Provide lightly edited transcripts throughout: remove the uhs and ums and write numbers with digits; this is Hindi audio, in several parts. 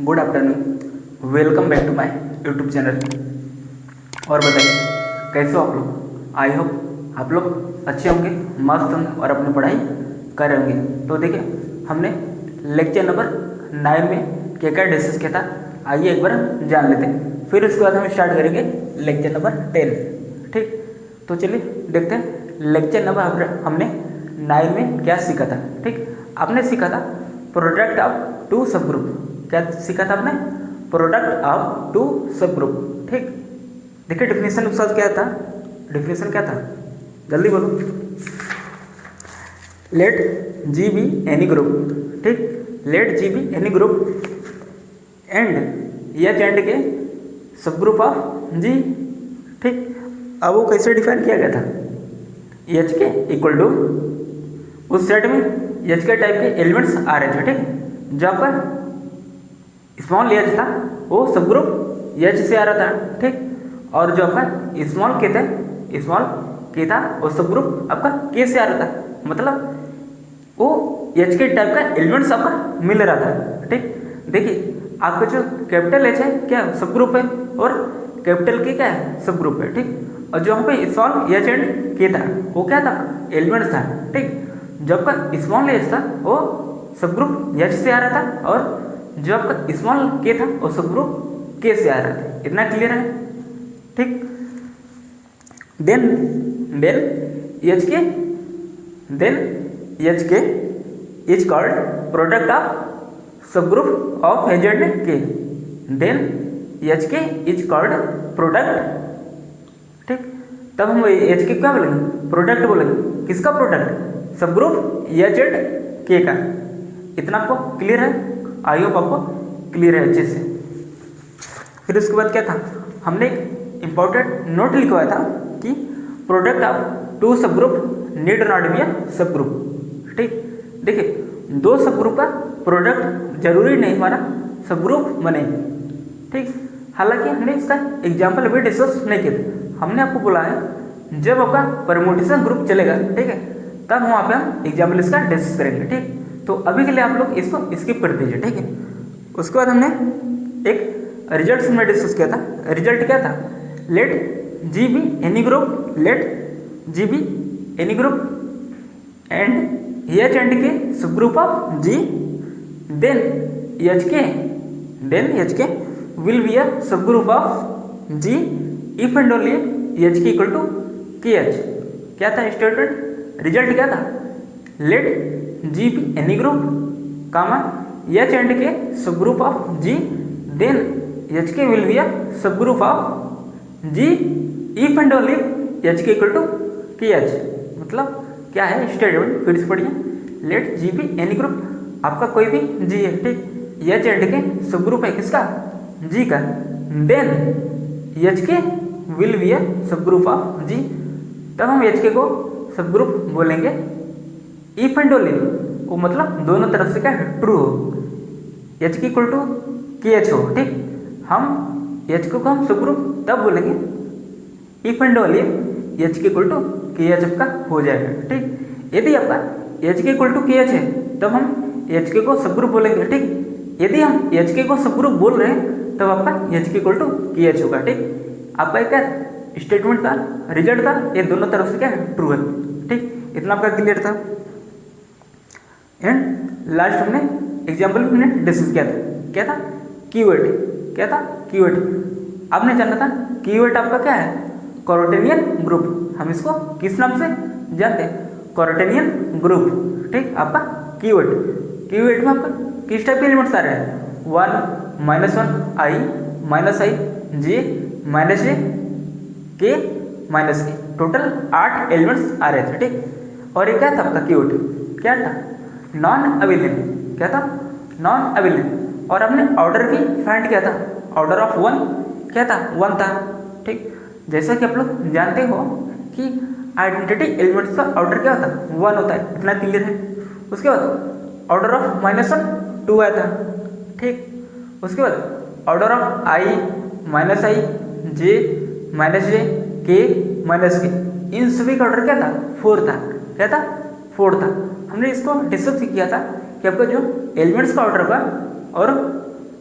Good afternoon, welcome back to my YouTube channel. और बताइए कैसे हो आप लोग। आई होप आप लोग अच्छे होंगे, मस्त होंगे और अपनी पढ़ाई कर रहे होंगे। तो देखिए हमने लेक्चर नंबर 9 में क्या क्या डिस्कस किया था, आइए एक बार जान लेते हैं। फिर उसके बाद हम स्टार्ट करेंगे लेक्चर नंबर 10। ठीक, तो चलिए देखते हैं लेक्चर नंबर हमने 9 में क्या सीखा था। ठीक, आपने सीखा था प्रोडक्ट ऑफ टू सब ग्रुप। क्या सीखा था आपने? प्रोडक्ट ऑफ टू सब ग्रुप। ठीक, देखिए डिफिनेशन उसका क्या था। डिफिनेशन क्या था, जल्दी बोलो। Let G be any group. ठीक, let G be any group and H and K subgroup of जी। ठीक, अब वो कैसे डिफाइन किया गया था? एच के इक्वल टू उस सेट में एच के टाइप के एलिमेंट्स आ रहे थे। ठीक, जहाँ पर स्मॉल एच था वो सब ग्रुप एच से आ रहा था। ठीक, और जो आपका स्मॉल के था वो सब ग्रुप आपका के से आ रहा था। मतलब वो एच के टाइप का एलिमेंट्स आपका मिल रहा था। ठीक, देखिए आपका जो कैपिटल एच है क्या सब ग्रुप है, और कैपिटल के क्या है सब ग्रुप है। ठीक, और जो यहाँ पे स्मॉल एच एंड के था वो क्या था, एलिमेंट्स था। ठीक, जब का स्मॉल एच था वो सब ग्रुप एच से आ रहा था, और जो आपका स्मॉल के था वो सब ग्रुप के से आ रहा था। इतना क्लियर है? ठीक, देन एच के इज कॉल्ड प्रोडक्ट ऑफ सब ग्रुप ऑफ एच एंड के। देन एच के इज कॉल्ड प्रोडक्ट। ठीक, तब हम एच के क्या बोलेंगे? प्रोडक्ट बोलेंगे। किसका प्रोडक्ट? सब ग्रुप एच एंड के का। इतना आपको क्लियर है? आई होप आपको क्लियर है अच्छे से। फिर उसके बाद क्या था, हमने एक इंपॉर्टेंट नोट लिखवाया था कि प्रोडक्ट ऑफ टू सब group need not be a सब ग्रुप। ठीक, देखिए दो सब ग्रुप का प्रोडक्ट जरूरी नहीं हमारा सब ग्रुप बने। ठीक, हालांकि हमने इसका एग्जाम्पल अभी डिस्कस नहीं किया। हमने आपको बोला है जब आपका परमुटेशन ग्रुप चलेगा, ठीक है, तब वहाँ पे हम एग्जाम्पल इसका डिस्कस करेंगे। ठीक, तो अभी के लिए आप लोग इसको स्किप कर दीजिए। ठीक है, उसके बाद हमने एक रिजल्ट में डिस्कस किया था। रिजल्ट क्या था? Let G be any group, let G be any group and H and K subgroup of G, then H K will be a subgroup of G if and only H K equal to K H. क्या था स्टेटमेंट? रिजल्ट क्या था? Let G be any group comma H and K subgroup of G, then H K will be a subgroup of G if and only H K equal to K H. मतलब क्या है स्टेटमेंट? फिर से पढ़िए। Let G be any group, आपका कोई भी जी है, ठीक, एच एंड के सब ग्रुप है किसका? जी का। Then H K will be a subgroup of जी, तब हम एच के को सब ग्रुप बोलेंगे इफ एंड ओनली, वो मतलब दोनों तरफ से क्या ट्रू हो, एच की इक्वल टू के एच हो। ठीक, हम एच को हम सब ग्रुप तब बोलेंगे इफ एंड ओनली एच की इक्वल टू के एच आपका हो जाएगा। ठीक, यदि आपका H K equal to K H है तब हम एच के को सब ग्रुप बोलेंगे। ठीक, यदि हम एच के को सब ग्रुप बोल रहे हैं तब आपका H K equal to K H होगा। ठीक, आपका क्या स्टेटमेंट था, रिजल्ट था, ये दोनों तरफ से क्या है ट्रू है। ठीक, इतना आपका क्लियर था। एंड लास्ट हमने एग्जाम्पल में हमने डिस्कस किया था, क्या था? कीवर्ड। क्या था? कीवर्ड। आपने जाना था कीवर्ड आपका क्या है? क्वाड्रेटियन ग्रुप। हम इसको किस नाम से जानते हैं? क्वाड्रेटियन ग्रुप। ठीक, आपका कीवर्ड में आपका किस टाइप के एलिमेंट्स आ रहे हैं? 1 -1 i j के टोटल 8 एलिमेंट्स आ रहे थे। ठीक, और ये क्या था आपका कीवर्ड? क्या था? Non available. क्या था? Non available. और हमने ऑर्डर भी फाइंड किया था। ऑर्डर ऑफ 1 क्या था? 1 था। ठीक, जैसा कि आप लोग जानते हो कि आइडेंटिटी एलिमेंट्स का ऑर्डर क्या होता है? 1 होता है। इतना क्लियर है? उसके बाद ऑर्डर ऑफ -1 2 आया था। ठीक, उसके बाद ऑर्डर ऑफ i j के इन सभी का ऑर्डर क्या था? 4 था। क्या था? 4 था। हमने इसको डिस्कस किया था कि आपका जो एलिमेंट्स का ऑर्डर होगा और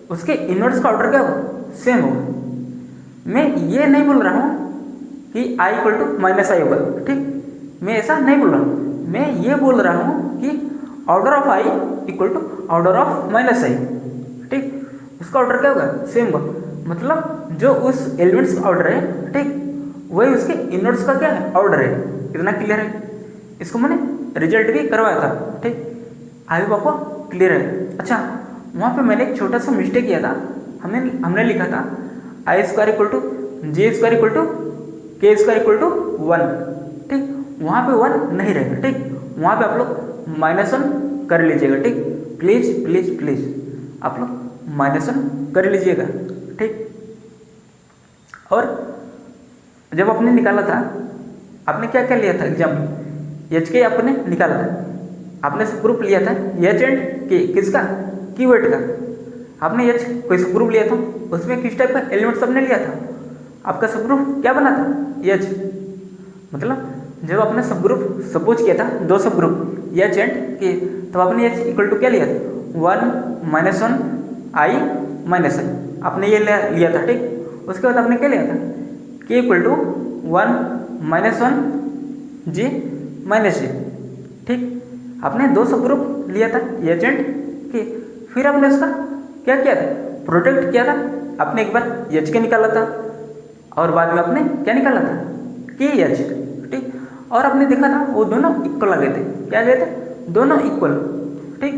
उसके इनवर्स का ऑर्डर क्या होगा, सेम होगा। मैं ये नहीं बोल रहा हूँ कि i इक्वल टू माइनस आई होगा, ठीक, मैं ऐसा नहीं बोल रहा हूँ। मैं ये बोल रहा हूँ कि order of i equal to order of minus i, ठीक, उसका ऑर्डर क्या होगा, सेम होगा। मतलब जो उस एलिमेंट्स का ऑर्डर है, ठीक, वही उसके इनवर्स का क्या है, ऑर्डर है। इतना क्लियर है। इसको मैंने रिजल्ट भी करवाया था, ठीक, आई होप आपको क्लियर है। अच्छा, वहाँ पे मैंने एक छोटा सा मिस्टेक किया था। हमने लिखा था i square equal to j square equal to k square equal to 1, ठीक, वहाँ पे 1 नहीं रहेगा, ठीक, वहाँ पे आप लोग -1 कर लीजिएगा, ठीक, प्लीज प्लीज प्लीज आप लोग -1 कर लीजिएगा, ठीक। और जब आपने निकाला था, आपने क्या क्या लिया था एग्जाम में, एच के आपने निकाला था, आपने सब ग्रुप लिया था एच एंड के, किसका, कीवर्ड का। आपने एच कोई सब ग्रुप लिया था, उसमें किस टाइप का एलिमेंट सबने लिया था, आपका सब ग्रुप क्या बना था, एच। मतलब जब आपने सब ग्रुप सपोज किया था, 2 सब ग्रुप एच एंड के, तब आपने एच इक्वल टू क्या लिया था, 1 -1 i माइनस आई, आपने ये लिया था, ठीक। उसके बाद आपने क्या लिया था, के इक्वल टू 1 -1 जी माइनस जी, ठीक। आपने 2 सब ग्रुप लिया था एच एंड के, फिर आपने उसका क्या किया था, प्रोडक्ट किया था। आपने एक बार एच के निकाला था और बाद में आपने क्या निकाला था, के एच, ठीक। और आपने देखा था वो दोनों इक्वल आ गए थे, क्या गए थे, दोनों इक्वल, ठीक।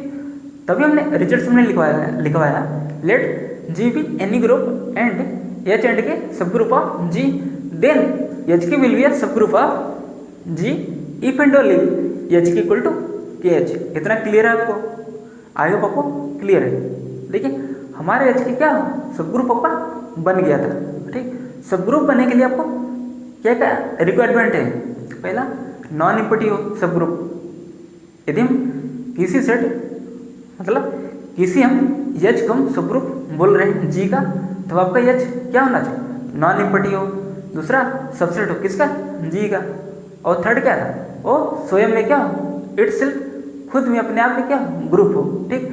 तभी हमने रिजल्ट हमने लिखवाया let G be any group and H and K subgroup of G, then H K will be a subgroup of G if and only H K equal to K H. इतना क्लियर है आपको, आई होप आपको क्लियर है। देखिए हमारे एच के क्या सब ग्रुप आपका बन गया था, ठीक। सब ग्रुप बनने के लिए आपको क्या क्या रिक्वायरमेंट है, पहला नॉन इम्पटिव सब ग्रुप। यदि हम किसी सेट मतलब किसी हम एच को हम सब ग्रुप बोल रहे हैं जी का, तो आपका एच क्या होना चाहिए, नॉन इम्पटिव हो। दूसरा सबसेट हो किसका, जी का। और थर्ड क्या था, वो स्वयं में क्या हो, इटसेल्फ खुद में अपने आप में क्या ग्रुप हो, ठीक,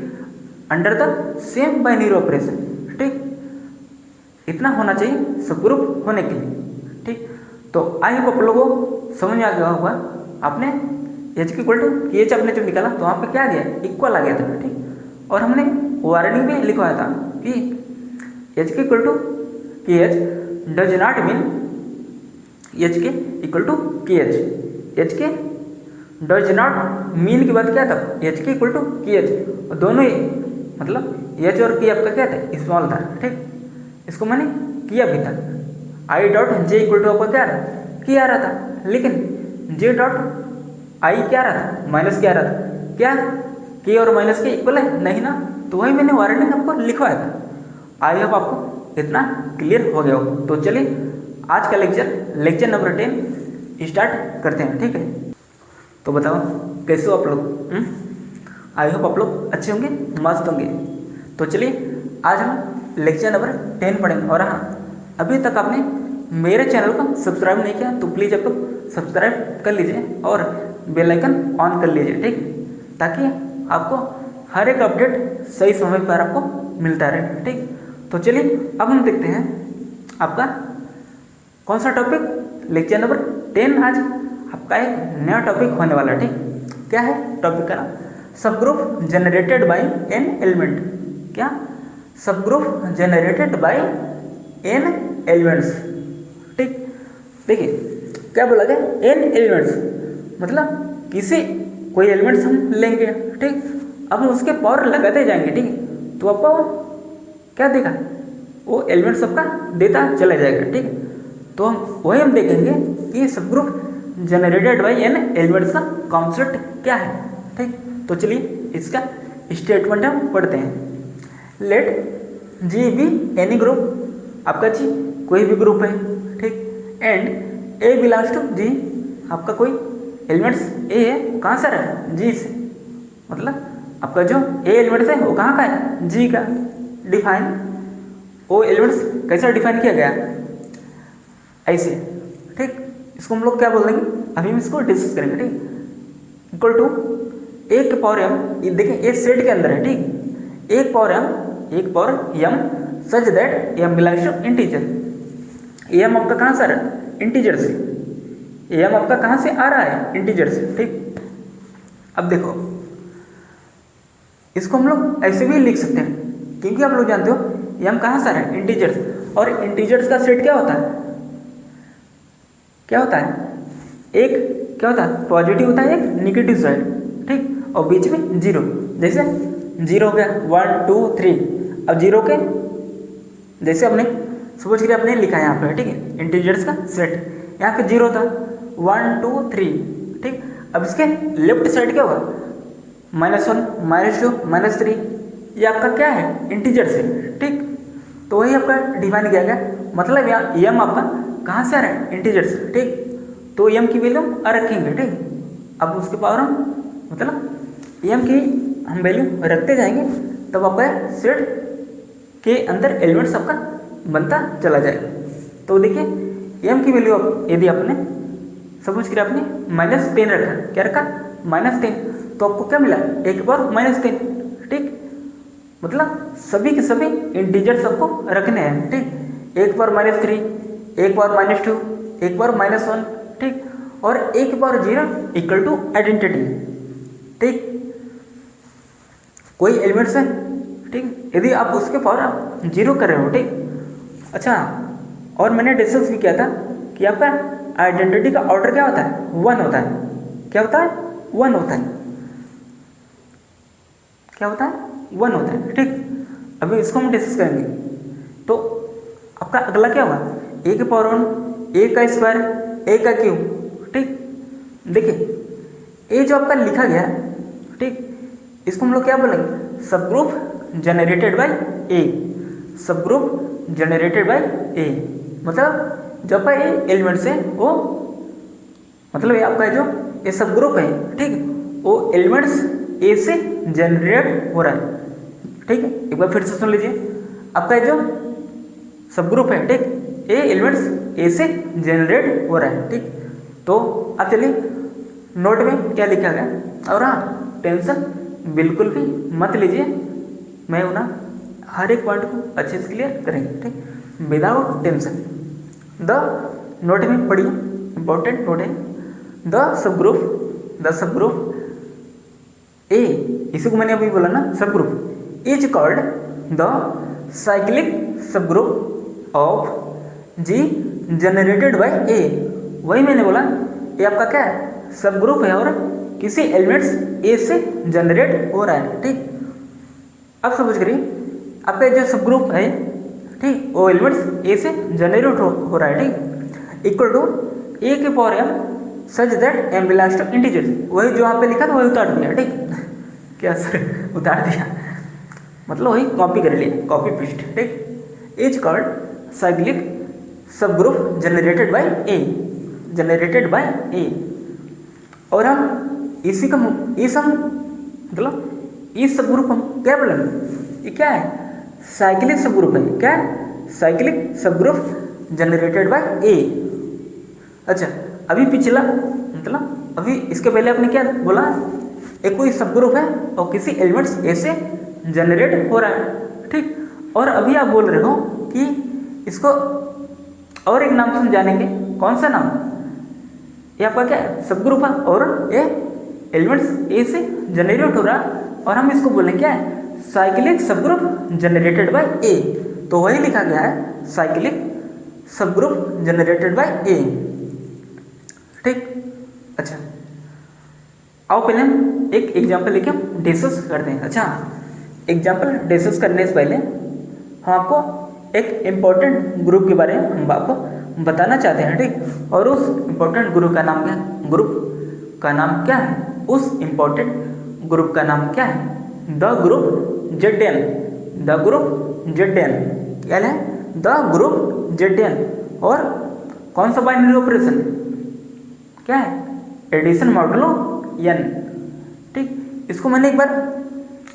under the same binary operation, ठीक। इतना होना चाहिए सब ग्रुप होने के लिए, ठीक। तो आई होप आप लोगों को समझ में आ गया होगा। आपने एच की इक्वल टू के एच आपने जब निकाला तो वहाँ पे क्या आ गया, इक्वल आ गया था, ठीक। और हमने वार्निंग में लिखवाया था कि H K equal to K H does not mean H K equal to K H. H के डज नॉट मीन के बाद क्या था, H K equal to K H. दोनों ही मतलब एच और के आपका क्या था, स्मॉल था, ठीक। इसको मैंने किया भी था, I dot J equal to आपका क्या रहा, के आ रहा था, लेकिन जे डॉट आई क्या रहा था, माइनस क्या रहा था। क्या के और माइनस के इक्वल है, नहीं ना, तो वही मैंने वार्निंग आपको लिखवाया था। आई होप आपको इतना क्लियर हो गया हो। तो चलिए आज का लेक्चर नंबर 10 स्टार्ट करते हैं, ठीक है। तो बताओ कैसे हो आप लोग, आई होप आप लोग अच्छे होंगे, मस्त होंगे। तो चलिए आज हम लेक्चर नंबर 10 पढ़ेंगे। और हाँ, अभी तक आपने मेरे चैनल को सब्सक्राइब नहीं किया तो प्लीज़ आप लोग सब्सक्राइब कर लीजिए और बेल आइकन ऑन कर लीजिए, ठीक, ताकि आपको हर एक अपडेट सही समय पर आपको मिलता रहे, ठीक। तो चलिए अब हम देखते हैं आपका कौन सा टॉपिक, लेक्चर नंबर 10। आज आपका एक नया टॉपिक होने वाला है, ठीक। क्या है टॉपिक का नाम, subgroup generated by an element. क्या, subgroup generated by an elements, ठीक। देखिए क्या बोला गया, एन एलिमेंट्स मतलब किसी कोई एलिमेंट्स हम लेंगे, ठीक। अब हम उसके पावर लगाते जाएंगे, ठीक। तो आपको क्या देगा, वो एलिमेंट सबका देता चला जाएगा, ठीक। तो हम देखेंगे कि subgroup generated by an elements का कॉन्सेप्ट क्या है, ठीक। तो चलिए इसका स्टेटमेंट हम पढ़ते हैं। Let G be any group, आपका जी कोई भी ग्रुप है, ठीक। And a belongs to G, आपका कोई एलिमेंट्स ए है, कहाँ से रहा है, जी से। मतलब आपका जो ए एलिमेंट्स है वो कहाँ का है, जी का। डिफाइन, वो एलिमेंट्स कैसा डिफाइन किया गया, ऐसे, ठीक। इसको हम लोग क्या बोल देंगे, अभी हम इसको डिस्कस करेंगे, ठीक। इक्वल टू एक पावर एम, देखिए एक सेट के अंदर है, ठीक। एक पावर एम एक power m such that m belongs to integer. M आपका कहाँ से आ रहा है? इंटीजर से। एम आपका कहाँ से आ रहा है? इंटीजर से। ठीक, अब देखो इसको हम लोग ऐसे भी लिख सकते हैं, क्योंकि आप लोग जानते हो एम कहाँ से आ रहा है? इंटीजर्स। और इंटीजर्स का सेट क्या होता है? क्या होता है? एक क्या होता है? पॉजिटिव होता है, एक निगेटिव साइड। ठीक, और बीच में जीरो। जैसे जीरो हो गया 1 2 3। अब जीरो के जैसे अपने सपोज करिए आपने लिखा है यहाँ पे, ठीक है, इंटीजर्स का सेट। यहाँ पे जीरो था 1 2 3। ठीक, अब इसके लेफ्ट साइड क्या होगा? -1 -2 -3। ये आपका क्या है? इंटीजर से। ठीक, तो वही आपका डिफाइन किया गया। मतलब यहाँ एम आपका कहाँ से आ रहा है? इंटीजर से। ठीक, तो एम की वैल्यू हम रखेंगे। ठीक, अब उसके पावर हम मतलब एम की हम वैल्यू रखते जाएंगे, तब आपका सेट के अंदर एलिमेंट्स आपका बनता चला जाएगा। तो देखिए एम की वैल्यू यदि आपने सपोज करिए आपने -10 रखा, क्या रखा? -10, तो आपको क्या मिला? एक बार -10। ठीक, मतलब सभी के सभी इंटीजर्स आपको रखने हैं। ठीक, एक बार -3, एक बार -2, एक बार -1। ठीक, और एक बार 0 इक्वल टू आइडेंटिटी। ठीक, कोई एलिमेंट्स है, ठीक, यदि आप उसके पावर आप 0 कर रहे हो। ठीक, अच्छा, और मैंने डिस्कस भी किया था कि आपका आइडेंटिटी का ऑर्डर क्या होता है? 1 होता है। क्या होता है? 1 होता है। क्या होता है? 1 होता है। ठीक, अभी इसको हम डिस्कस करेंगे। तो आपका अगला क्या होगा? ए के पावर 1, ए का स्क्वायर, ए का क्यूब। ठीक, देखिए ए जो आपका लिखा गया है, ठीक, इसको हम लोग क्या बोलेंगे? सब ग्रुप जनरेटेड बाय ए। सब ग्रुप जनरेटेड बाय ए, मतलब जब आपका ए एलिमेंट्स है वो, मतलब ये आपका जो ये सब ग्रुप है, ठीक, वो एलिमेंट्स ए से जनरेट हो रहा है। ठीक है, एक बार फिर से सुन लीजिए। आपका जो सब ग्रुप है, ठीक, ए एलिमेंट्स ए से जनरेट हो रहा है। ठीक, तो आप चलिए नोट में क्या लिखा गया। और हाँ, टेंशन बिल्कुल भी मत लीजिए, मैं ना हर एक पॉइंट को अच्छे से क्लियर करेंगे। ठीक, विदाउट टेंशन। द नोट में पढ़िए, इंपॉर्टेंट नोट है। द सब ग्रुप ए, इसी को मैंने अभी बोला ना, subgroup is called the cyclic subgroup of G generated by a. वही मैंने बोला, ये आपका क्या है? सब ग्रुप है और किसी एलिमेंट्स ए से जनरेट हो रहा है। ठीक, अब समझ करिए आपका जो सब ग्रुप है, ठीक, वो एलिमेंट्स ए से जनरेट हो रहा है। ठीक, इक्वल टू ए के power m such that m belongs to integer. वही जो यहाँ पे लिखा था वही उतार दिया। ठीक, क्या सर उतार दिया, मतलब वही कॉपी कर लिया, कॉपी पेस्ट। ठीक, is called cyclic subgroup generated by ए। और हम इसी का इस हम मतलब इस सब ग्रुप हम क्या बोलेंगे? ये क्या है? साइक्लिक सब ग्रुप है। क्या है? Cyclic subgroup generated by ए। अच्छा, अभी पिछला मतलब अभी इसके पहले आपने क्या बोला? एक कोई सब ग्रुप है और किसी एलिमेंट्स ए से जनरेट हो रहा है। ठीक, और अभी आप बोल रहे हो कि इसको और एक नाम से हम जानेंगे। कौन सा नाम? ये आपका क्या है? सब ग्रुप है और ये एलिमेंट्स ए से जनरेट हो रहा है, और हम इसको बोलेंगे क्या है? Cyclic subgroup generated by ए। तो वही लिखा गया है, cyclic subgroup generated by ए। ठीक, अच्छा, आओ पहले हम एक एग्जाम्पल लेके हम डिस्कस करते हैं। अच्छा, एग्जाम्पल डिस्कस करने से पहले हम आपको एक इम्पोर्टेंट ग्रुप के बारे में हम आपको बताना चाहते हैं। ठीक, और उस इम्पोर्टेंट ग्रुप का नाम क्या है? ग्रुप का नाम क्या है? उस इम्पोर्टेंट ग्रुप का नाम क्या है? The group Z n. The group Z n क्या है? The group Z n. और कौन सा बाइनरी ऑपरेशन? क्या है? Addition modulo n. ठीक, इसको मैंने एक बार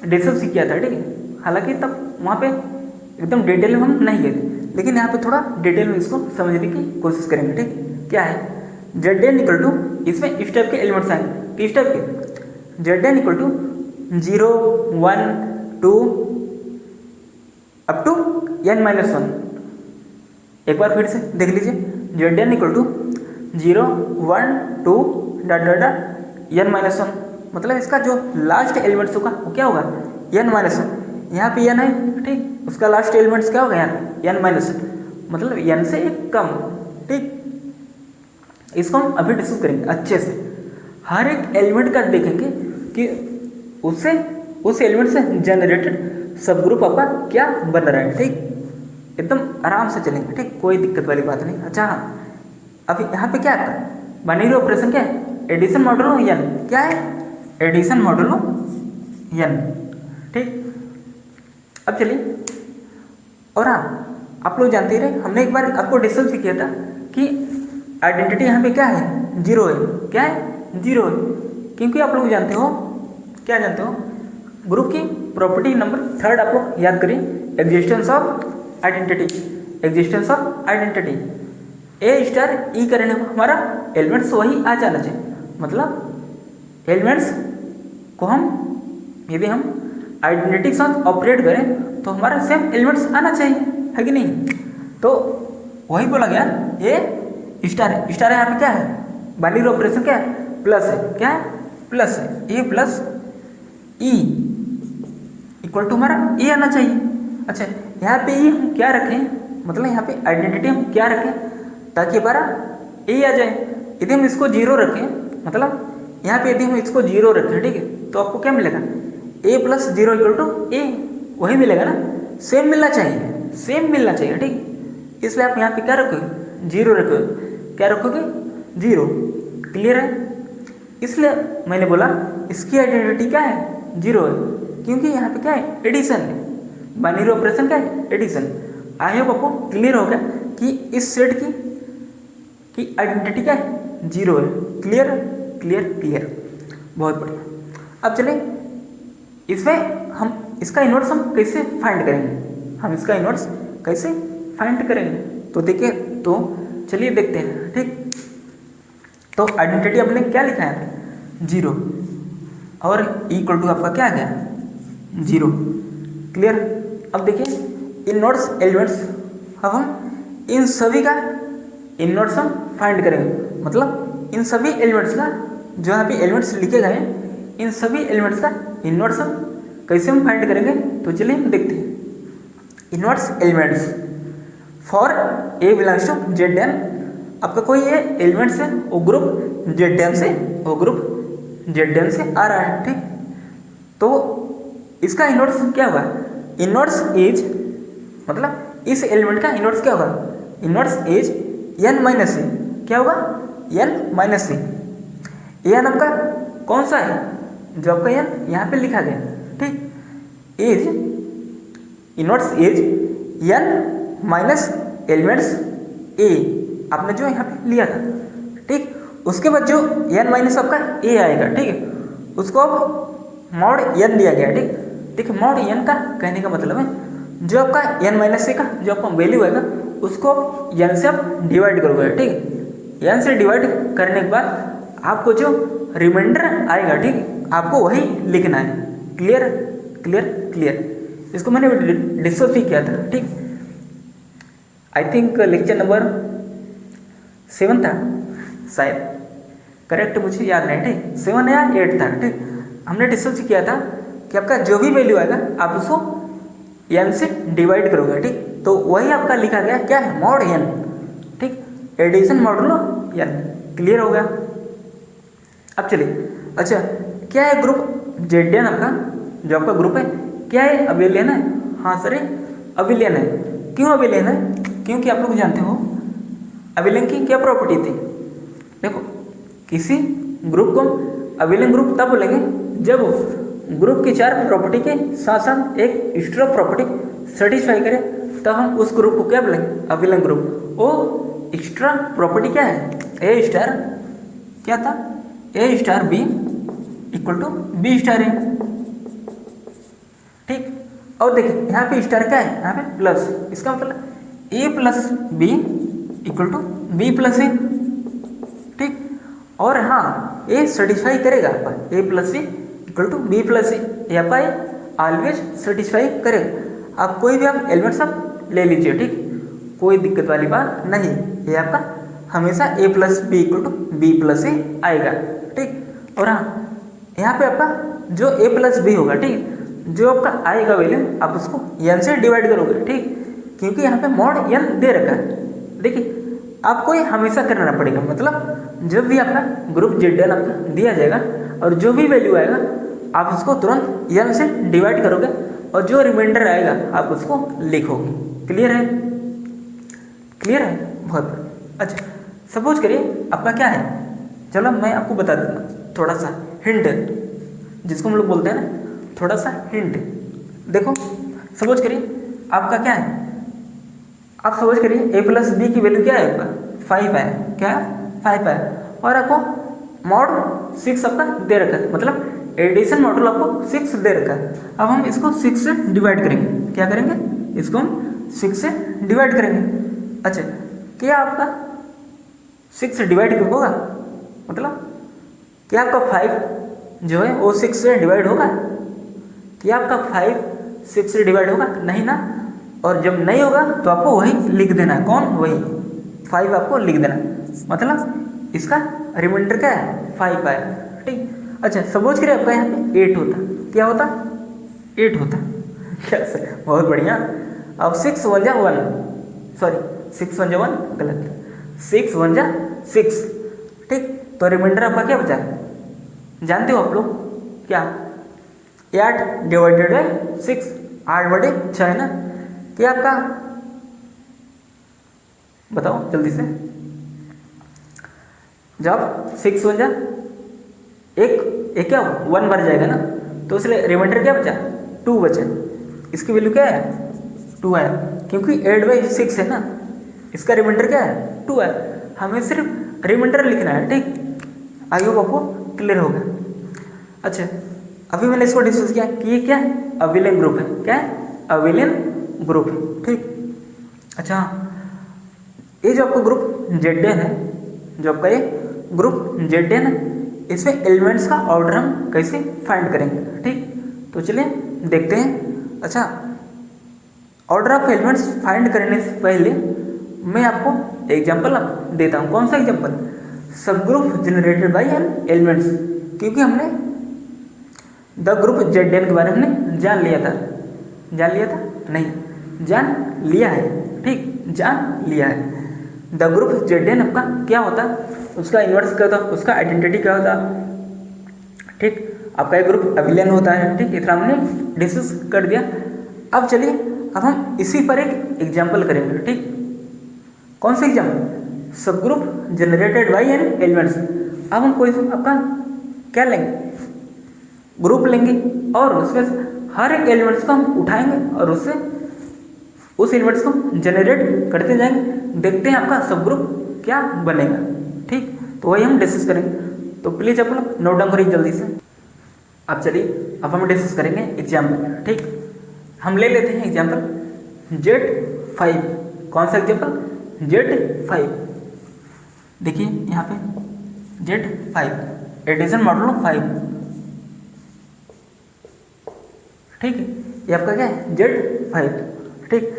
डिस्कस किया था। ठीक है, हालांकि तब वहाँ पे एकदम डिटेल में हम नहीं गए थे, लेकिन यहाँ पे थोड़ा डिटेल में इसको समझने की कोशिश करेंगे। ठीक, क्या है? जेड एन इक्वल टू, इसमें इस टाइप के एलिमेंट्स आएंगे। किस टाइप के? Z n equal to 0 1 2 n-1। एक बार फिर से देख लीजिए, Zn इक्वल टू 0 1 2 n-1, मतलब इसका जो लास्ट एलिमेंट्स होगा वो क्या होगा n-1। यहाँ पे n है, ठीक, उसका लास्ट एलिमेंट्स क्या होगा यहाँ n-1, मतलब n से एक कम, ठीक। इसको हम अभी डिस्कस करेंगे अच्छे से, हर एक एलिमेंट का देखेंगे कि उससे उस एलिमेंट से जनरेटेड सब ग्रुप आपका क्या बन रहा है, ठीक, एकदम आराम से चलेंगे, ठीक, कोई दिक्कत वाली बात नहीं। अच्छा हाँ, अभी यहाँ पे क्या है, बाइनरी ऑपरेशन क्या है, एडिशन मॉडुलो n, क्या है एडिशन मॉडुलो n, ठीक। अब चलिए, और हाँ आप लोग जानते ही रहे, हमने एक बार आपको डिस्कस भी किया था कि आइडेंटिटी यहाँ पे क्या है 0 है, क्या है 0 है, क्योंकि आप लोग जानते हो, क्या जानते हो, ग्रुप की प्रॉपर्टी नंबर 3 आप लोग याद करें, existence of identity, existence of identity. A star e करने में हमारा एलिमेंट्स वही आ जाना चाहिए, मतलब एलिमेंट्स को हम यदि हम आइडेंटिटी के साथ ऑपरेट करें तो हमारा सेम एलिमेंट्स आना चाहिए, है कि नहीं। तो वही बोला गया ए स्टार है, स्टार यहाँ पे क्या है, बाइनरी ऑपरेशन क्या है, प्लस है, क्या है प्लस है, ए प्लस ई इक्वल टू हमारा ए आना चाहिए। अच्छा, यहाँ पे ई हम क्या रखें, मतलब यहाँ पे आइडेंटिटी हम क्या रखें ताकि हमारा ए आ जाए। यदि हम इसको 0 रखें, मतलब यहाँ पे यदि हम इसको 0 रखें, ठीक है, तो आपको क्या मिलेगा, ए प्लस 0 इक्वल टू ए, वही मिलेगा ना, सेम मिलना चाहिए, सेम मिलना चाहिए, ठीक। इसलिए आप यहाँ पे क्या रखोगे 0 रखोगे, क्या रखोगे 0, क्लियर है। इसलिए मैंने बोला इसकी आइडेंटिटी क्या है 0 है, क्योंकि यहाँ पे क्या है एडिशन है, बाइनरी ऑपरेशन क्या है एडिशन। आई होप आपको क्लियर हो गया कि इस सेट की आइडेंटिटी क्या है 0 है, क्लियर क्लियर क्लियर, बहुत बढ़िया। अब चले इसमें हम इसका इनवर्स हम कैसे फाइंड करेंगे, हम इसका इनवर्स कैसे फाइंड करेंगे, तो देखिए, तो चलिए देखते हैं, ठीक। तो आइडेंटिटी आपने क्या लिखा है 0 और इक्वल टू आपका क्या आ गया 0, क्लियर। अब देखिए इनवर्स एलिमेंट्स, अब हम इन सभी का इनवर्स हम फाइंड करेंगे, मतलब इन सभी एलिमेंट्स का जो यहाँ पे एलिमेंट्स लिखे गए हैं, इन सभी एलिमेंट्स का इनवर्स हम कैसे हम फाइंड करेंगे, तो चलिए हम देखते हैं। Inverse elements for a belongs to Zn, आपका कोई ये एलिमेंट्स है वो ग्रुप Zn से, वो ग्रुप Zn से आ रहा है, ठीक। तो इसका इनवर्स क्या होगा, इनवर्स इज, मतलब इस एलिमेंट का इनवर्स क्या होगा, इनवर्स इज n-a, क्या होगा n-a। n आपका कौन सा है, जो आपका n यहाँ पे लिखा गया, ठीक। Is inverse is n minus elements a, आपने जो यहाँ पे लिया था, ठीक। उसके बाद जो n माइनस आपका a आएगा, ठीक है, उसको अब मॉड n दिया गया, ठीक। देखिए मॉड n का कहने का मतलब है जो आपका n माइनस a का जो आपका वैल्यू आएगा उसको n से आप डिवाइड करोगे, ठीक। n से डिवाइड करने के बाद आपको जो रिमाइंडर आएगा, ठीक, आपको वही लिखना है, क्लियर क्लियर क्लियर। इसको मैंने डिस्कस भी किया था, ठीक। आई थिंक लेक्चर नंबर 7 था शायद, करेक्ट मुझे याद नहीं, ठीक, 7 या 8 था, ठीक। हमने डिस्कस किया था कि आपका जो भी वैल्यू आएगा आप उसको n से डिवाइड करोगे, ठीक। तो वही आपका लिखा गया क्या है मॉड n, ठीक, एडिशन मॉडुलो n, क्लियर हो गया। अब चलिए, अच्छा क्या है ग्रुप Zn, आपका जो आपका ग्रुप है क्या है अबेलियन है, हाँ सर अबेलियन है। क्यों अबेलियन है, क्योंकि आप लोग जानते हो अबेलियन की क्या प्रॉपर्टी थी। देखो किसी ग्रुप को अबेलियन ग्रुप तब बोलेंगे जब ग्रुप की 4 प्रॉपर्टी के साथ साथ एक एक्स्ट्रा प्रॉपर्टी सेटिस्फाई करे, तब हम उस ग्रुप को क्या बोलेंगे अबेलियन ग्रुप। वो एक्स्ट्रा प्रॉपर्टी क्या है, ए स्टार क्या था, a star b equal to b star है, ठीक। और देखिए यहाँ पे स्टार क्या है, यहाँ पे प्लस, इसका मतलब a plus b equal to b plus a, ठीक। और हाँ ए सेटिस्फाई करेगा आपका a plus c equal to b plus c, ये आपका ऑलवेज सेटिस्फाई करेगा। आप कोई भी आप एलिमेंट्स आप ले लीजिए, ठीक, कोई दिक्कत वाली बात नहीं। ये आपका हमेशा a plus b equal to b plus a आएगा, ठीक। और हाँ, यहाँ पे आपका जो a प्लस बी होगा, ठीक, जो आपका आएगा वैल्यू आप उसको n से डिवाइड करोगे, ठीक, क्योंकि यहाँ पे मॉड n दे रखा है। देखिए आपको ये हमेशा करना पड़ेगा, मतलब जब भी आपका ग्रुप ZN आपका दिया जाएगा और जो भी वैल्यू आएगा आप उसको तुरंत n से डिवाइड करोगे और जो रिमाइंडर आएगा आप उसको लिखोगे। क्लियर है? क्लियर है? बहुत अच्छा। सपोज करिए आपका क्या है, चलो मैं आपको बता दूंगा थोड़ा सा हिंट, जिसको हम लोग बोलते हैं ना थोड़ा सा हिंट। देखो सपोज करिए आपका क्या है, आप सपोज करिए a प्लस बी की वैल्यू क्या है आपका 5 है, क्या 5 है, और आपको मॉड 6 आपका दे रखा है, मतलब एडिशन मॉडल आपको 6 दे रखा है। अब हम इसको 6 से डिवाइड करेंगे, क्या करेंगे, इसको हम 6 से डिवाइड करेंगे। अच्छा, क्या आपका 6 से डिवाइड होगा, मतलब क्या आपका 5 जो है वो 6 से डिवाइड होगा, क्या आपका 5 6 से डिवाइड होगा, नहीं ना। और जब नहीं होगा तो आपको वही लिख देना है, कौन, वही 5 आपको लिख देना, मतलब इसका रिमाइंडर क्या है 5 है, ठीक। अच्छा सपोज करिए आपका यहाँ पे 8 होता, क्या होता, 8 होता, क्या सर, बहुत बढ़िया। अब 6 1 जा 1, सॉरी 6 1 जा 1 गलत, 6 1 जा 6, ठीक। तो रिमाइंडर आपका क्या बचा, जानते हो आप लोग क्या, 8 डिवाइडेड बाय 6, 8/6 है ना। क्या आपका, बताओ जल्दी से, जब 6 1 जा एक क्या 1 बार जाएगा ना, तो इसलिए रिमाइंडर क्या बचा 2 बचा, इसकी वैल्यू क्या है 2 है, क्योंकि 8/6 है ना, इसका रिमाइंडर क्या है 2 है। हमें सिर्फ रिमाइंडर लिखना है, ठीक। आई होप आपको क्लियर होगा। अच्छा अभी मैंने इसको डिस्कस किया कि ये क्या है, अविलेन ग्रुप है, क्या है, अविलेन ग्रुप है, ठीक। अच्छा ये जो आपका ग्रुप ZN है, जो आपका ये ग्रुप ZN है, इसमें एलिमेंट्स का ऑर्डर हम कैसे फाइंड करेंगे, ठीक। तो चलिए देखते हैं। अच्छा ऑर्डर ऑफ एलिमेंट्स फाइंड करने से पहले मैं आपको एग्जांपल देता हूँ। कौन सा example, subgroup generated by an elements, क्योंकि हमने द ग्रुप ZN के बारे में हमने जान लिया था, नहीं जान लिया है, ठीक, जान लिया है। द ग्रुप ZN आपका क्या होता, उसका इन्वर्स क्या होता, उसका आइडेंटिटी क्या होता, ठीक। आपका एक ग्रुप अविलेन होता है, ठीक, इतना हमने डिस्कस कर दिया। अब चलिए अब हम इसी पर एक एग्जांपल करेंगे, ठीक। कौन सा example, subgroup generated by an elements. अब हम कोई आपका क्या लेंगे, ग्रुप लेंगे और उसमें हर एक एलिमेंट्स को हम उठाएंगे और उससे उस एलिमेंट्स को जनरेट करते जाएंगे, देखते हैं आपका सब ग्रुप क्या बनेगा, ठीक। तो वही हम डिस्कस करेंगे। तो प्लीज आप लोग नोट डाउन करिए जल्दी से। अब चलिए अब हम डिस्कस करेंगे एग्जाम्पल, ठीक। हम ले लेते हैं एग्जाम्पल Z5। कौन सा एग्जाम्पल, Z5। देखिए यहाँ पे Z5 एडिशन मॉडल 5, ठीक है, ये आपका क्या है Z5, ठीक,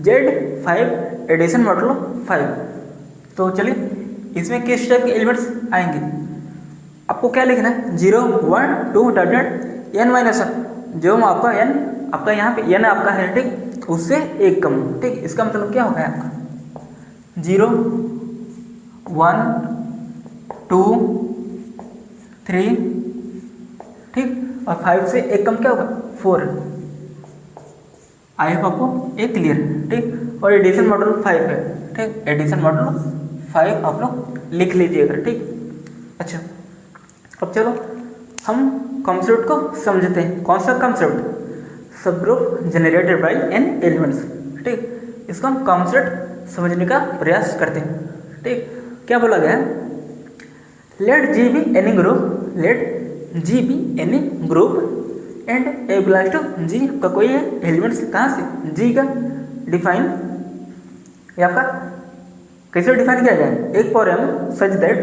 Z5 एडिशन मॉडल 5। तो चलिए इसमें किस टाइप के एलिमेंट्स आएंगे, आपको क्या लिखना है 0 1 2 n-1, जो आपका n आपका यहाँ पे n आपका है, ठीक, उससे एक कम, ठीक। इसका मतलब क्या होगा आपका 0 1 2 3, ठीक, और 5 से एक कम क्या होगा 4। आई होप आपको एक क्लियर है, ठीक। और एडिशन मॉडल 5 है, ठीक, एडिशन मॉडल 5 आप लोग लिख लीजिएगा, ठीक। अच्छा अब चलो हम कॉन्सेप्ट को समझते हैं। कौन सा concept, subgroup generated by an elements, ठीक। इसको हम कॉन्सेप्ट समझने का प्रयास करते हैं, ठीक। क्या बोला गया है, let G be any group, let G be any group and a belongs to G का कोई है एलिमेंट्स, कहाँ से G का डिफाइन, ये आपका कैसे डिफाइन किया गया, एक for m such that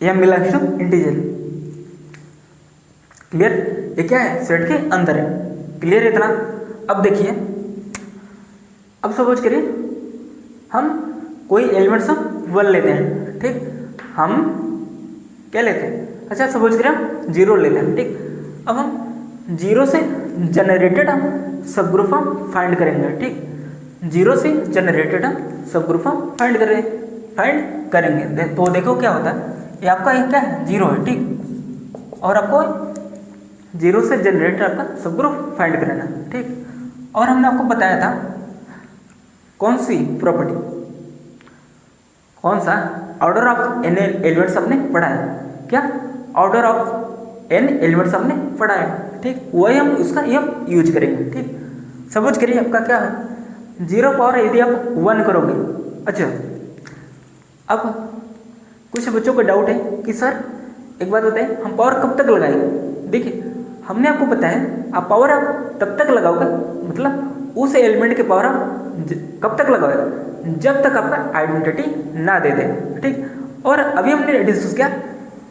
m belongs to integer. Clear, ये क्या है सेट के अंदर है, क्लियर है इतना। अब देखिए अब सपोज करिए हम कोई एलिमेंट्स हम 1 लेते हैं, ठीक। हम क्या लेते हैं, अच्छा सपोज करिए हम 0 लेते हैं, ठीक। अब हम 0 से जनरेटेड हम सब ग्रुप हम फाइंड करेंगे, ठीक। 0 से जनरेटेड हम सब ग्रुप हम फाइंड करेंगे। तो देखो क्या होता है, ये आपका एक क्या है 0 है, ठीक। और आपको 0 से जनरेटेड आपका सब ग्रुप फाइंड करना है, ठीक। और हमने आपको बताया था कौन सी प्रॉपर्टी, कौन सा ऑर्डर ऑफ एन एलिमेंट्स हमने पढ़ा है, क्या ऑर्डर ऑफ एन एलिमेंट्स हमने पढ़ा है, ठीक। वही हम उसका ये यूज करेंगे, ठीक। सपोज करिए आपका क्या है 0 पावर यदि आप 1 करोगे। अच्छा अब कुछ बच्चों को डाउट है कि सर एक बात बताएं, हम पावर कब तक लगाएंगे। देखिए हमने आपको बताया आप पावर आप तब तक लगाओगे, मतलब उस एलिमेंट के पावर आप कब तक लगाओगे जब तक आपका आइडेंटिटी ना दे दे, ठीक। और अभी हमने डिस्कस किया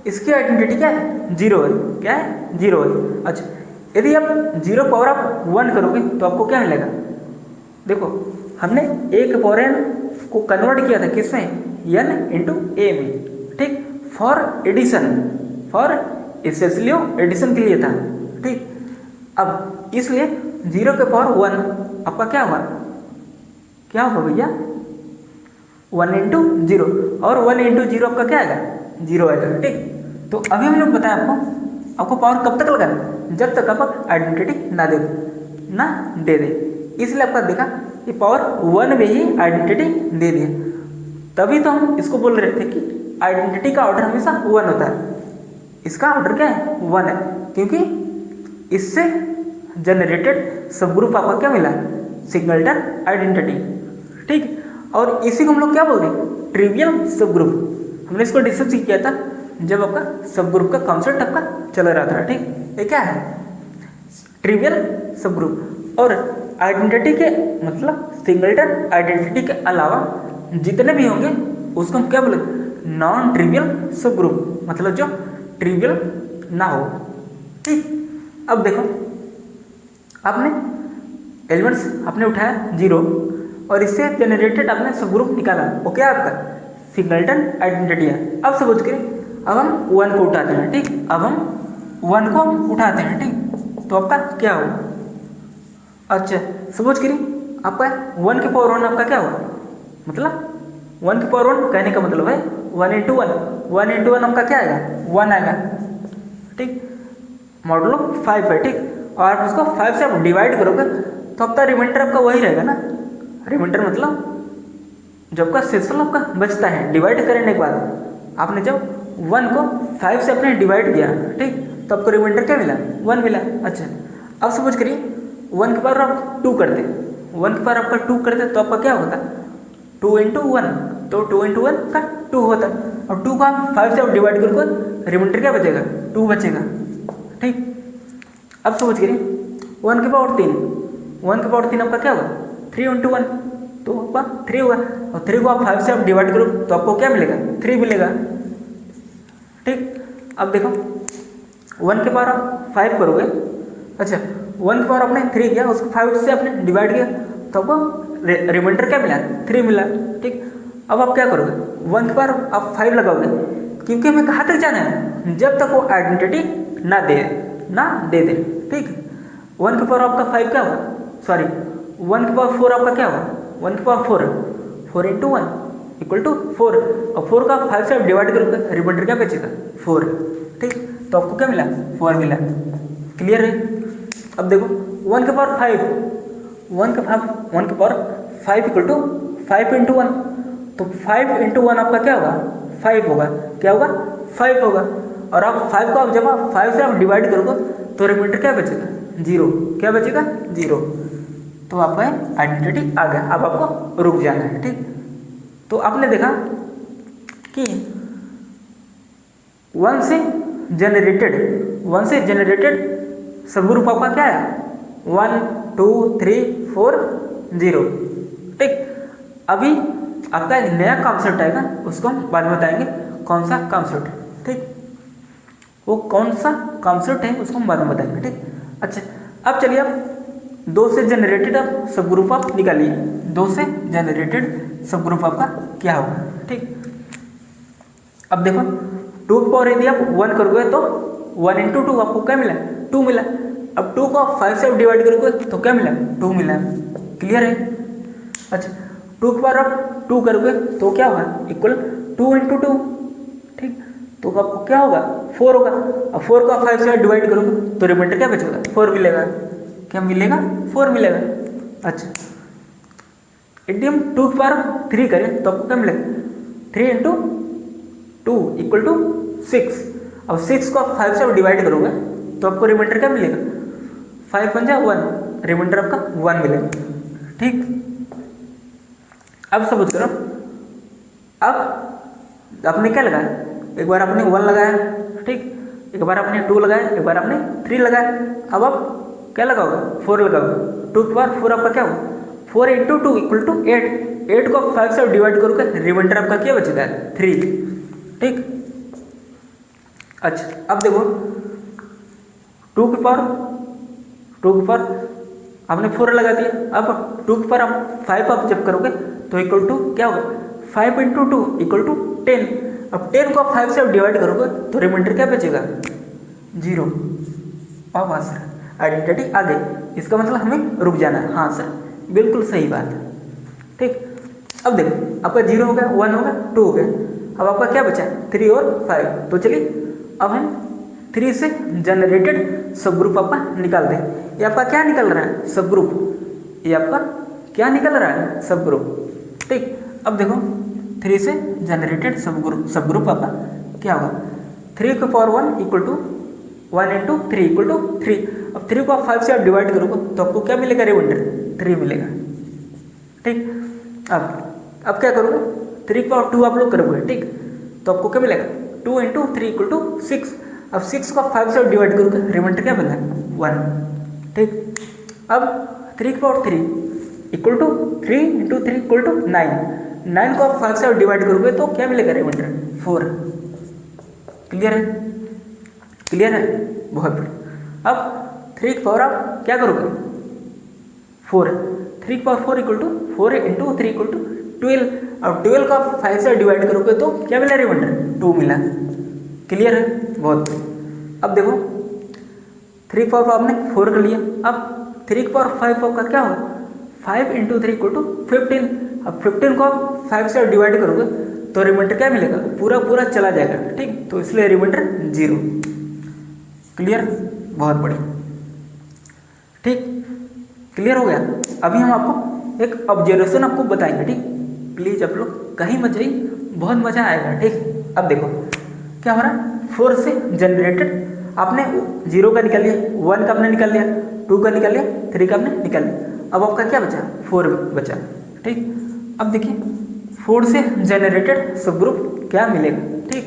इसकी आइडेंटिटी क्या है 0 है, क्या है 0 है। अच्छा यदि आप 0 पावर आप 1 करोगे तो आपको क्या मिलेगा, देखो हमने एक पावर n को कन्वर्ट किया था किसमें n इंटू ए में, ठीक। फॉर एडिशन, फॉर एसेसलियो एडिशन के लिए था, ठीक। अब इसलिए 0 के पावर 1 आपका क्या हुआ, क्या होगा भैया 1 इंटू 0, और 1 इंटू 0 आपका क्या आएगा 0 आएगा, ठीक। तो अभी हम लोग बताया आपको पावर कब तक लगाना जब तक आप आइडेंटिटी ना दे दे। इसलिए आपका देखा ये पावर 1 में ही आइडेंटिटी दे दिया, तभी तो हम इसको बोल रहे थे कि आइडेंटिटी का ऑर्डर हमेशा 1 होता है। इसका ऑर्डर क्या है 1 है, क्योंकि इससे जनरेटेड सब ग्रुप आपका क्या मिला सिंगलटन आइडेंटिटी, ठीक। और इसी को हम लोग क्या बोलते हैं ट्रिवियल सब ग्रुप। हमने इसको डिस्कस किया था जब आपका सब ग्रुप का कॉन्सेप्ट आपका चल रहा था, ठीक। ये क्या है ट्रिवियल सब ग्रुप। और आइडेंटिटी के मतलब सिंगलटन आइडेंटिटी के अलावा जितने भी होंगे उसको हम क्या बोले नॉन ट्रिवियल सब ग्रुप, मतलब जो ट्रिवियल ना हो, ठीक। अब देखो आपने एलिमेंट्स आपने उठाया 0 और इससे जनरेटेड आपने सब ग्रुप निकाला, वो क्या आपका सिंगलटन आइडेंटिटी है। अब सपोज करें अब हम 1 को उठाते हैं, ठीक। अब हम 1 को उठाते हैं, ठीक। तो आपका क्या होगा, अच्छा सपोज करिए आपका 1 के पावर 1 आपका क्या होगा, मतलब 1 के पावर 1 कहने का मतलब है 1 इंटू 1 इंटू 1 आपका क्या आएगा 1 आएगा, ठीक। मॉडुलो 5 है, ठीक। और आप उसको 5 से आप डिवाइड करोगे तो आपका रिमाइंडर आपका वही रहेगा ना। रिमाइंडर मतलब जब का शेषफल आपका बचता है डिवाइड करने के बाद आपने जब 1 को 5 से आपने डिवाइड किया, ठीक। तो आपको रिमाइंडर क्या मिला 1 मिला। अच्छा अब सपोज करिए 1 के पावर आप 2 करते, 1 के पावर आपका 2 करते तो आपका क्या होता 2 इंटू 1, तो 2 इंटू 1 का 2 होता। और 2 को आप 5 से आप डिवाइड करोगे रिमाइंडर क्या बचेगा 2 बचेगा, ठीक। अब समझ करिए 1 के पावर 3, 1 के पावर 3 आपका क्या होगा 3 इंटू 1, तो आपका 3 होगा। और 3 को आप 5 से आप डिवाइड करो तो आपको क्या मिलेगा 3 मिलेगा, ठीक। अब देखो 1 के पावर आप 5 करोगे, अच्छा 1 के पावर आपने 3 किया उसको 5 से आपने डिवाइड किया तो आपको रिमाइंडर क्या मिला 3 मिला, ठीक। अब आप क्या करोगे 1 के पावर आप 5 लगाओगे, क्योंकि हमें कहाँ तक जाना है जब तक वो आइडेंटिटी ना दे दे, ठीक। 1 के पावर आपका 5 क्या हुआ, सॉरी 1 के पावर 4 आपका क्या हुआ 1 के पावर 4 इंटू 1 इक्वल टू 4, और 4 का 5 से आप डिवाइड करोगे रिमाइंडर क्या बचेगा 4, ठीक। तो आपको क्या मिला 4 मिला, क्लियर है। अब देखो 1 के पावर 5, 1 के पावर 5 इक्वल टू 5 इंटू 1, तो 5 इंटू 1 आपका क्या होगा 5 होगा, क्या होगा 5 होगा। और आप 5 को आप जब आप 5 से आप डिवाइड करोगे तो रिमाइंडर क्या बचेगा 0, क्या बचेगा 0। तो आपका आइडेंटिटी आ गया, अब आपको रुक जाना है, ठीक। तो आपने देखा कि 1 से जनरेटेड सब ग्रुप आपका क्या है 1 2 3 4 0, ठीक। अभी आपका एक नया कॉन्सेप्ट आएगा उसको हम बाद में बताएंगे कौन सा कॉन्सेप्ट, ठीक। वो कौन सा कॉन्सेप्ट है उसको हम बाद में बताएंगे, ठीक। अच्छा अब चलिए आप 2 से जनरेटेड आप सब ग्रुप आप निकालिए, 2 से जनरेटेड सब ग्रुप आपका क्या होगा, ठीक। अब देखो 2 की पावर यदि आप 1 करोगे तो 1 इंटू 2 आपको क्या मिला, 2 मिला। अब 2 को आप 5 से डिवाइड करोगे तो क्या मिला, 2 मिला। क्लियर है। अच्छा 2 की पावर आप 2 करोगे तो क्या होगा, इक्वल 2 इंटू 2, ठीक। तो आपको क्या होगा, 4 होगा। अब 4 को आप 5 से डिवाइड करोगे तो रिमाइंडर क्या बचेगा, 4 मिलेगा। क्या मिलेगा, 4 मिलेगा। अच्छा यदि हम 2 की पावर 3 करें तो आपको क्या मिलेगा, 3 इंटू 2 इक्वल टू 6। अब 6 को आप 5 से डिवाइड करोगे तो आपको रिमाइंडर क्या मिलेगा, 5 5 जा 1, रिमाइंडर आपका 1 मिलेगा, ठीक। अब सपोज करो अब आपने क्या लगाया, एक बार आपने 1 लगाया, ठीक, एक बार आपने 2 लगाया, एक बार आपने 3 लगाया। अब आप क्या लगाओगे, 4 लगाओगे। 2 की पावर 4 आपका क्या होगा, 4 इंटू 2 इक्वल टू 8। 8 को आप 5 से डिवाइड करोगे रिमाइंडर आपका क्या बचेगा, 3, ठीक। अच्छा अब देखो 2 की पावर आपने 4 लगा दिया। अब 2 की पावर आप 5 आप जब करोगे तो इक्वल टू क्या होगा, 5 इंटू 2 इक्वल टू 10। अब 10 को आप 5 से डिवाइड करोगे तो रिमाइंडर क्या बचेगा, 0। अब हाँ सर आइडेंटिटी आ गई, इसका मतलब हमें रुक जाना है। हाँ सर बिल्कुल सही बात है, ठीक। अब देखो आपका 0 हो गया, 1 हो गया, 2 हो गया। अब आपका क्या बचा, 3 और 5। तो चलिए अब हम 3 से जनरेटेड सब ग्रुप आपका निकाल दें। ये आपका क्या निकल रहा है, सब ग्रुप। ये आपका क्या निकल रहा है, सब ग्रुप, ठीक। अब देखो 3 से जनरेटेड सब ग्रुप आपका क्या होगा, 3 की power 1 equal to 1 into 3 equal to 3। अब 3 को आप 5 से आप डिवाइड करोगे तो आपको क्या मिलेगा, रिमाइंडर 3 मिलेगा, ठीक। अब क्या करोगे, 3 की पावर 2 आप लोग करोगे, ठीक। तो आपको क्या मिलेगा, 2 इंटू 3 इक्वल टू 6। अब 6 को आप 5 से डिवाइड करोगे रिमाइंडर क्या मिला, 1, ठीक। अब 3 की power 3 equal to 3 into 3 equal to 9। 9 को आप 5 से डिवाइड करोगे तो क्या मिलेगा, रिमाइंडर 4। क्लियर है, क्लियर है, बहुत बढ़िया। अब 3 की पावर आप क्या करोगे, 4। 3 की power 4 equal to 4 into 3 equal to 12। अब 12 को आप 5 से डिवाइड करोगे तो क्या मिला, रिमाइंडर 2 मिला। क्लियर है, बहुत बढ़िया। अब देखो 3 की पावर आपने 4 कर लिया। अब 3 की पावर 5 आपका क्या होगा, 5 इंटू 3 इक्वल टू 15। अब 15 को आप 5 से डिवाइड करोगे तो रिमाइंडर क्या मिलेगा, पूरा पूरा चला जाएगा, ठीक। तो इसलिए रिमाइंडर 0। क्लियर, बहुत बढ़िया, ठीक। क्लियर हो गया। अभी हम आपको एक ऑब्जर्वेशन आपको बताएंगे, ठीक। प्लीज आप लोग कहीं मत जाइए, बहुत मजा आएगा, ठीक। अब देखो क्या हो रहा है, 4 से जनरेटेड आपने 0 का निकाल लिया, 1 का आपने निकाल लिया, 2 का निकाल लिया, 3 का आपने निकाल लिया। अब आपका क्या बचा, 4 बचा, ठीक। अब देखिए 4 से जनरेटेड सब ग्रुप क्या मिलेगा, ठीक।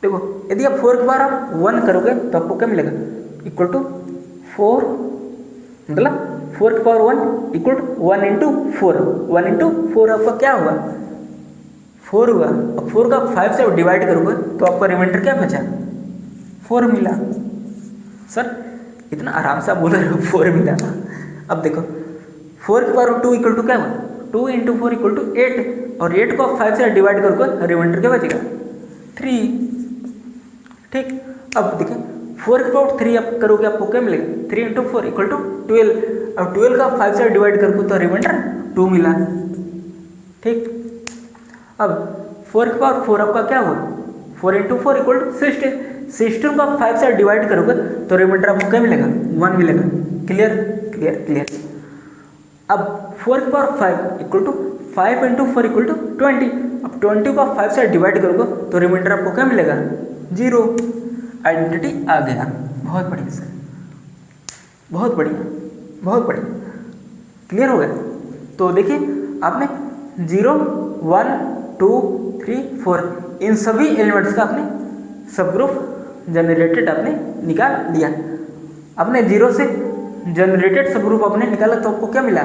देखो यदि आप 4 के बार आप 1 करोगे तो आपको क्या मिलेगा, इक्वल टू 4, मतलब 4 की power 1 equal to 1 into 4। 1 into 4 आपका क्या हुआ, 4 हुआ। अब 4 का 5 से डिवाइड करोगे तो आपका रिमाइंडर क्या बचा, 4 मिला। सर इतना आराम से आप बोल रहे हो 4 मिला। अब देखो 4 की पावर 2 इक्वल टू क्या हुआ, 2 इंटू 4 इक्वल टू 8। और 8 को आप 5 से डिवाइड करोगे रिमाइंडर क्या बचेगा, 3, ठीक। अब देखिए 4 की पावर 3 आप करोगे आपको क्या मिलेगा, 3 इंटू 4 इक्वल टू 12। अब 12 का 5 से डिवाइड करोगे तो रिमाइंडर 2 मिला, ठीक। अब 4 की पावर 4 आपका क्या हुआ, 4 इंटू 4 इक्वल टू 16। 16 को आप 5 से डिवाइड करोगे तो रिमाइंडर आपको क्या मिलेगा, 1 मिलेगा। Clear, clear, clear. अब 4 की power 5 equal to 5 into 4 equal to 20। अब 20 को आप 5 से डिवाइड करोगे तो रिमाइंडर आपको क्या मिलेगा, 0। आइडेंटिटी आ गया, बहुत बढ़िया सर, बहुत बढ़िया, बहुत बढ़िया। क्लियर हो गया। तो देखिए आपने 0, 1, 2, 3, 4 इन सभी एलिमेंट्स का आपने सब ग्रुप जनरेटेड आपने निकाल लिया। आपने 0 से जनरेटेड सब ग्रुप आपने निकाला तो आपको क्या मिला,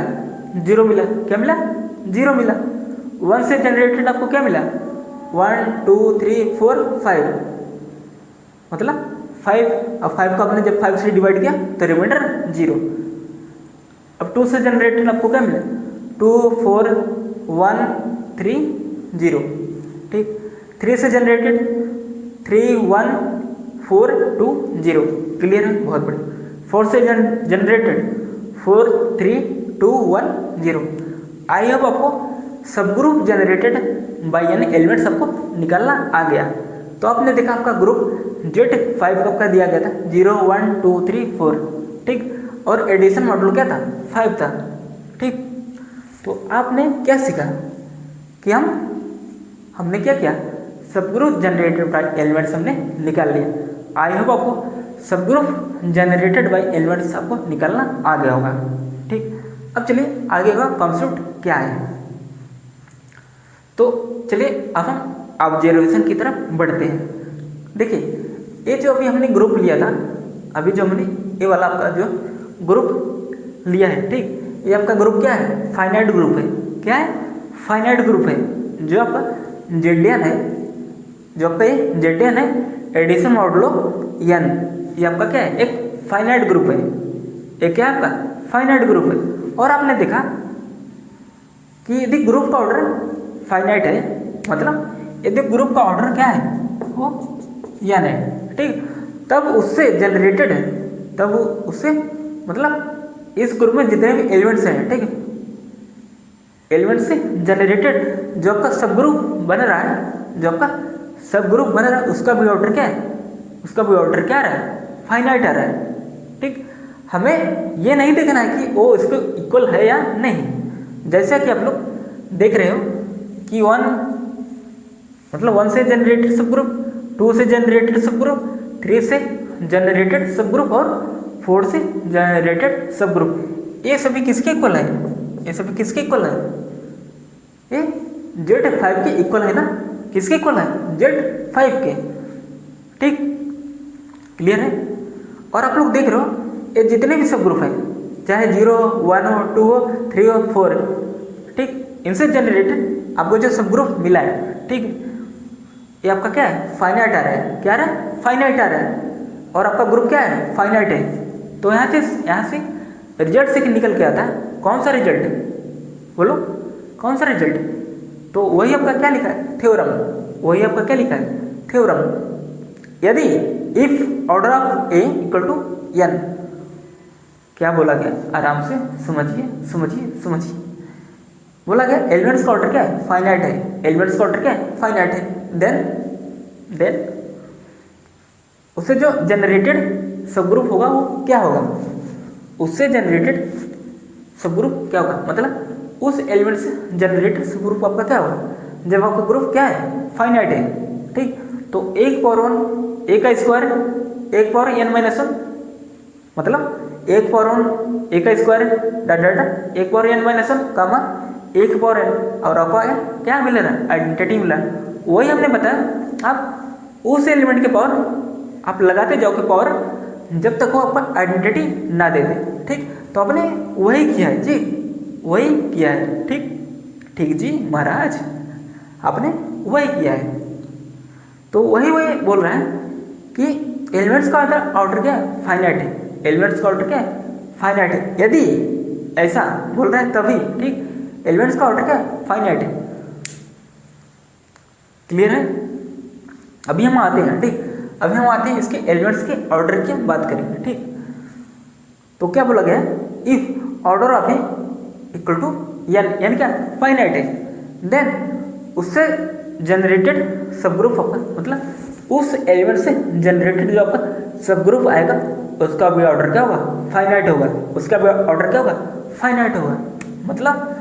0 मिला। क्या मिला, 0 मिला। 1 से जनरेटेड आपको क्या मिला, 1, 2, 3, 4, 5, मतलब 5। अब 5 को आपने जब 5 से डिवाइड किया तो रिमाइंडर 0। अब 2 से जनरेटेड आपको क्या मिला, 2 4 1 3 0, ठीक। 3 से जनरेटेड 3 1 4 2 0, क्लियर है, बहुत बढ़िया। 4 से जनरेटेड 4 3 2 1 0। आई होप आपको सब ग्रुप जनरेटेड बाय यानी एलिमेंट्स आपको निकालना आ गया। तो आपने देखा आपका ग्रुप Z5 का दिया गया था 0 1 2 3 4, ठीक, और एडिशन मॉड्यूल क्या था 5 था, ठीक। तो आपने क्या सीखा कि हमने क्या किया, सब ग्रुप जनरेटेड बाय एलिमेंट्स हमने निकाल लिया। आई होप आपको subgroup generated bye elements आपको निकालना आ गया होगा, ठीक। अब चलिए आगे का कॉन्सेप्ट क्या है। तो चलिए अब हम ऑब्जर्वेशन की तरफ बढ़ते हैं। देखिए ये जो अभी हमने ग्रुप लिया था, अभी जो हमने ये वाला आपका जो ग्रुप लिया है, ठीक, ये आपका ग्रुप क्या है, फाइनाइट ग्रुप है। क्या है, फाइनाइट ग्रुप है। जो आपका जेडियन है, जो आपका ये जेडियन है एडिशन मॉडुलो n, ये आपका क्या है, एक फाइनाइट ग्रुप है। ये क्या है आपका फाइनाइट ग्रुप है। और आपने देखा कि यदि ग्रुप का ऑर्डर फाइनाइट है, मतलब यदि ग्रुप का ऑर्डर क्या है वो n है, ठीक, तब उससे जनरेटेड है, तब उससे मतलब इस ग्रुप में जितने भी एलिमेंट्स हैं, ठीक, एलिमेंट से जनरेटेड जो आपका सब ग्रुप बन रहा है, जो आपका सब ग्रुप बन रहा है, उसका भी ऑर्डर क्या है, उसका भी ऑर्डर क्या आ रहा है, फाइनाइट आ रहा है, ठीक। हमें ये नहीं देखना है कि वो इसको इक्वल है या नहीं। जैसा कि आप लोग देख रहे हो कि 1 मतलब 1 से जनरेटेड सब ग्रुप, 2 से जनरेटेड सब ग्रुप, 3 से जनरेटेड सब ग्रुप और 4 से जनरेटेड सब ग्रुप, ये सभी किसके इक्वल है, ये सभी किसके इक्वल है, ये Z5 के इक्वल है ना। किसके इक्वल है, Z5 के, ठीक, क्लियर है। और आप लोग देख रहे हो ये जितने भी सब ग्रुप है, चाहे 0 1 हो 2 हो 3 हो 4, ठीक, इनसे जनरेटेड आपको जो सब ग्रुप मिला है, ठीक, ये आपका क्या है, फाइनाइट आ रहा है। क्या आ रहा है, फाइनाइट आ रहा है। और आपका ग्रुप क्या है, फाइनाइट है। तो यहाँ से रिजल्ट से निकल के आता है, कौन सा रिजल्ट, बोलो कौन सा रिजल्ट। तो वही आपका क्या लिखा है, थ्योरम। वही आपका क्या लिखा है, थ्योरम। यदि if order of a equal to n, क्या बोला गया, आराम से समझिए समझिए समझिए। बोला गया एलिमेंट्स का ऑर्डर क्या है, फाइनाइट है। एलिमेंट्स का ऑर्डर क्या है, फाइनाइट है। देन उससे जो जनरेटेड सब ग्रुप होगा वो क्या होगा, उससे जनरेटेड सब ग्रुप क्या होगा, मतलब उस एलिमेंट से जनरेटेड सब ग्रुप आपका क्या होगा, जब आपका ग्रुप क्या है, फाइनाइट है, ठीक। तो 1 पावर 1 a का स्क्वायर 1 पावर n माइनस 1, मतलब 1 पावर 1 a का square data 1 power n minus 1 कामा 1 पावर n, और आपका क्या मिल रहा है, आइडेंटिटी मिला। वही हमने बताया, आप उस एलिमेंट के पावर आप लगाते जाओ कि पावर जब तक वो आपका आइडेंटिटी ना दे दे, ठीक। तो आपने वही किया है जी, वही किया है, ठीक, ठीक जी महाराज, आपने वही किया है। तो वही बोल रहा है कि एलिमेंट्स का ऑर्डर क्या है, फाइनाइट है। एलिमेंट्स का ऑर्डर क्या है, फाइनाइट है। यदि ऐसा बोल रहे हैं तभी, ठीक, एलिमेंट्स का ऑर्डर क्या है, फाइनाइट है। क्लियर है। अभी हम आते हैं, ठीक, अभी हम आते हैं इसके एलिमेंट्स के ऑर्डर की बात करेंगे, ठीक। तो क्या बोला गया, if order of a equal to n क्या फाइनाइट है, देन उससे जनरेटेड सब ग्रुप आपका, मतलब उस एलिमेंट से जनरेटेड जो आपका सब ग्रुप आएगा उसका भी ऑर्डर क्या होगा, फाइनाइट होगा। उसका भी ऑर्डर क्या होगा, फाइनाइट होगा। मतलब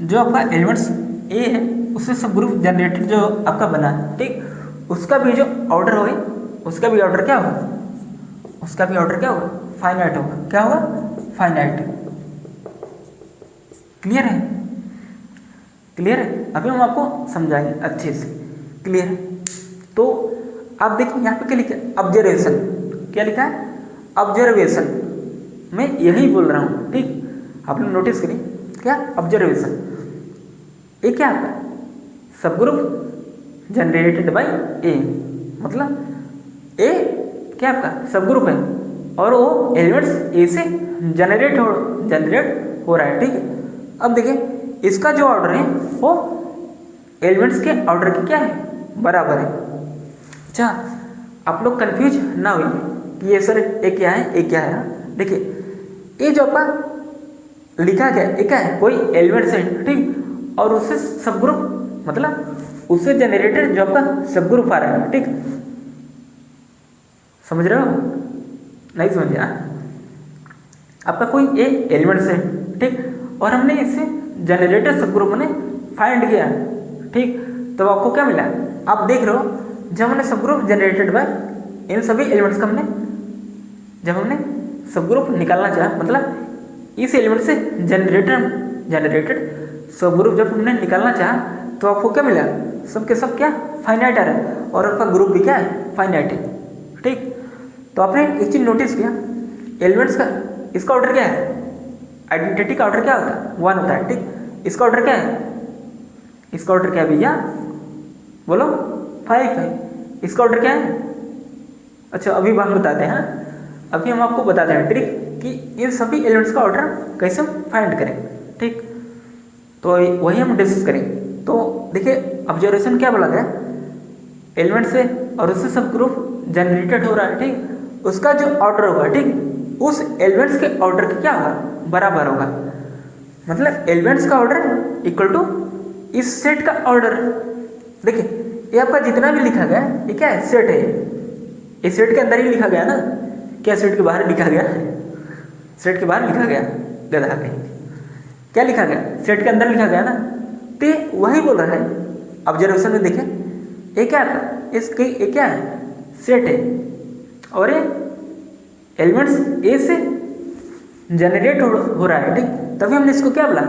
जो आपका एलिमेंट्स ए है उससे सब ग्रुप जनरेटेड जो आपका बना है, ठीक, उसका भी जो ऑर्डर होगा, उसका भी ऑर्डर क्या होगा, उसका भी ऑर्डर क्या होगा, फाइनाइट होगा। क्या होगा, फाइनाइट। क्लियर है, क्लियर है। अभी हम आपको समझाएंगे अच्छे से, क्लियर है। तो आप देखिए यहाँ पे क्या लिखा है, ऑब्जर्वेशन। क्या लिखा है, ऑब्जर्वेशन। मैं यही बोल रहा हूँ, ठीक, आपने नोटिस करिए, क्या ऑब्जर्वेशन। ये क्या है, सब ग्रुप जनरेटेड बाय ए, मतलब ए क्या आपका सब ग्रुप है और वो एलिमेंट्स ए से जनरेट हो रहा है, ठीक है। अब देखिए इसका जो ऑर्डर है वो एलिमेंट्स के ऑर्डर के क्या है, बराबर है। अच्छा, आप लोग कंफ्यूज ना हुई कि ये सर ये क्या है ये क्या है। देखिए ये जो आपका लिखा गया ये क्या है, कोई एलिमेंट्स है, ठीक, और उससे सब ग्रुप मतलब उससे जनरेटेड जो आपका सब ग्रुप आ रहा है, ठीक, समझ रहे हो, नहीं समझ रहा, आपका कोई ए एलिमेंट्स है, ठीक, और हमने इससे जनरेटेड सब ग्रुप ने फाइंड किया, ठीक, तो आपको क्या मिला, आप देख रहे हो जब हमने सब ग्रुप जनरेटेड बाय इन सभी एलिमेंट्स का जब हमने सब ग्रुप निकालना चाहा, मतलब इस एलिमेंट से जनरेटेड सब ग्रुप जब हमने निकालना चाहा तो आपको क्या मिला, सब के सब क्या फाइनाइट आ रहा है और आपका ग्रुप भी क्या है, फाइनाइट है, ठीक। तो आपने एक चीज नोटिस किया, एलिमेंट्स का इसका ऑर्डर क्या है, आइडेंटिटी का ऑर्डर क्या होता है, 1 होता है, ठीक। इसका ऑर्डर क्या है, इसका ऑर्डर क्या है भैया, बोलो 5 है। इसका ऑर्डर क्या है, अच्छा अभी हम बताते हैं, अभी हम आपको बताते हैं ट्रिक कि इन सभी एलिमेंट्स का ऑर्डर कैसे फाइंड करें, ठीक। तो वही हम डिस्कस करेंगे। तो देखिए ऑब्जर्वेशन क्या बोला गया, एलिमेंट से और उससे सब ग्रुप जनरेटेड हो रहा है, ठीक, उसका जो ऑर्डर होगा, ठीक, उस एलिमेंट्स के ऑर्डर के क्या होगा, बराबर होगा। मतलब एलिमेंट्स का ऑर्डर इक्वल टू इस सेट का ऑर्डर। देखिए ये आपका जितना भी लिखा गया ये क्या है, सेट है, ये सेट के अंदर ही लिखा गया ना, क्या सेट के बाहर लिखा गया, सेट के बाहर लिखा गया, गधा कहीं, क्या लिखा गया, सेट के अंदर लिखा गया ना, तो वही बोल रहा है। ऑब्जर्वेशन में देखें ये क्या है, इसके ये क्या है, सेट है, और ये एलिमेंट्स ए से जनरेट हो रहा है, ठीक, तभी हमने इसको क्या बोला,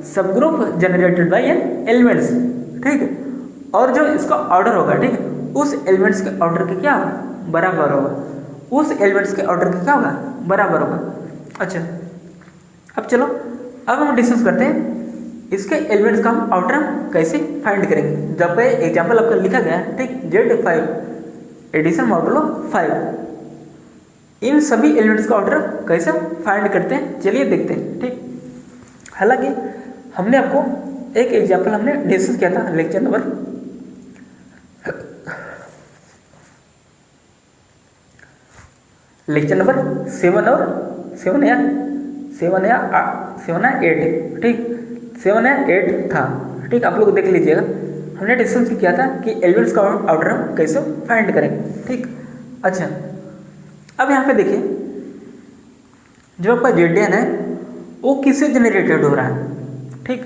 subgroup generated by an elements, ठीक, और जो इसका ऑर्डर होगा, ठीक, उस एलिमेंट्स के ऑर्डर के क्या होगा, बराबर होगा, उस एलिमेंट्स के ऑर्डर के क्या होगा, बराबर होगा। अच्छा अब चलो अब हम डिस्कस करते हैं इसके एलिमेंट्स का हम ऑर्डर कैसे फाइंड करेंगे। जब पे एग्जाम्पल आपका लिखा गया, ठीक, Z5 एडिशन मॉडुलो 5, इन सभी एलिमेंट्स का ऑर्डर कैसे फाइंड करते हैं, चलिए देखते हैं, ठीक। हालांकि हमने आपको एक एग्जाम्पल हमने डिस्कस किया था लेक्चर नंबर 7 और 7 या 8, ठीक, 7 या 8 था, ठीक, आप लोग देख लीजिएगा। हमने डिस्कस किया था कि एलिमेंट्स का ऑर्डर हम कैसे फाइंड करेंगे, ठीक। अच्छा अब यहाँ पे देखिए जो आपका ZN है वो किससे जनरेटेड हो रहा है, ठीक।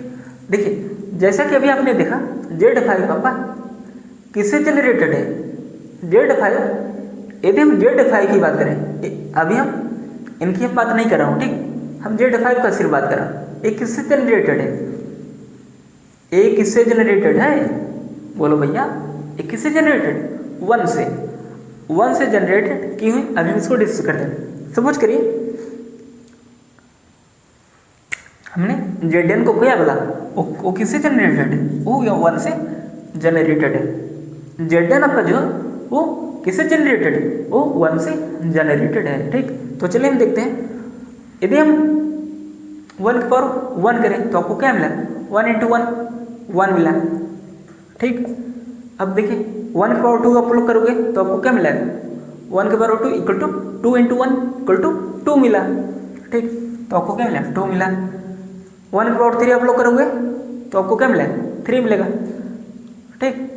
देखिए जैसा कि अभी आपने देखा Z5 पापा किससे जनरेटेड है, Z5, यदि हम Z5 की बात करें, अभी हम इनकी हम बात नहीं कर रहा हूँ, ठीक, हम Z5 का सिर्फ बात कर रहा हूँ। ये किससे जनरेटेड है, ये किससे जनरेटेड है, बोलो भैया, ये किससे जनरेटेड, 1 से जनरेटेड की हुई। अभी हम इसको डिस्कस करते हैं। सपोज करिए हमने ZN को क्या बोला, वो किससे जनरेटेड है, वो 1 से जनरेटेड है। ZN आपका जो वो किससे जनरेटेड है, वो 1 से जनरेटेड है, ठीक। तो चलिए हम देखते हैं, यदि हम 1 की पावर 1 करें तो आपको क्या मिला, 1 × 1 मिला, ठीक। अब देखिए 1 की पावर 2 आप लोग करोगे तो आपको क्या मिला, 1 की power 2 equal to 2 × 1 equal to 2 मिला, ठीक। तो आपको क्या मिला, 2 मिला। 1 की पावर 3 आप लोग करोगे तो आपको क्या मिला, 3 मिलेगा, ठीक।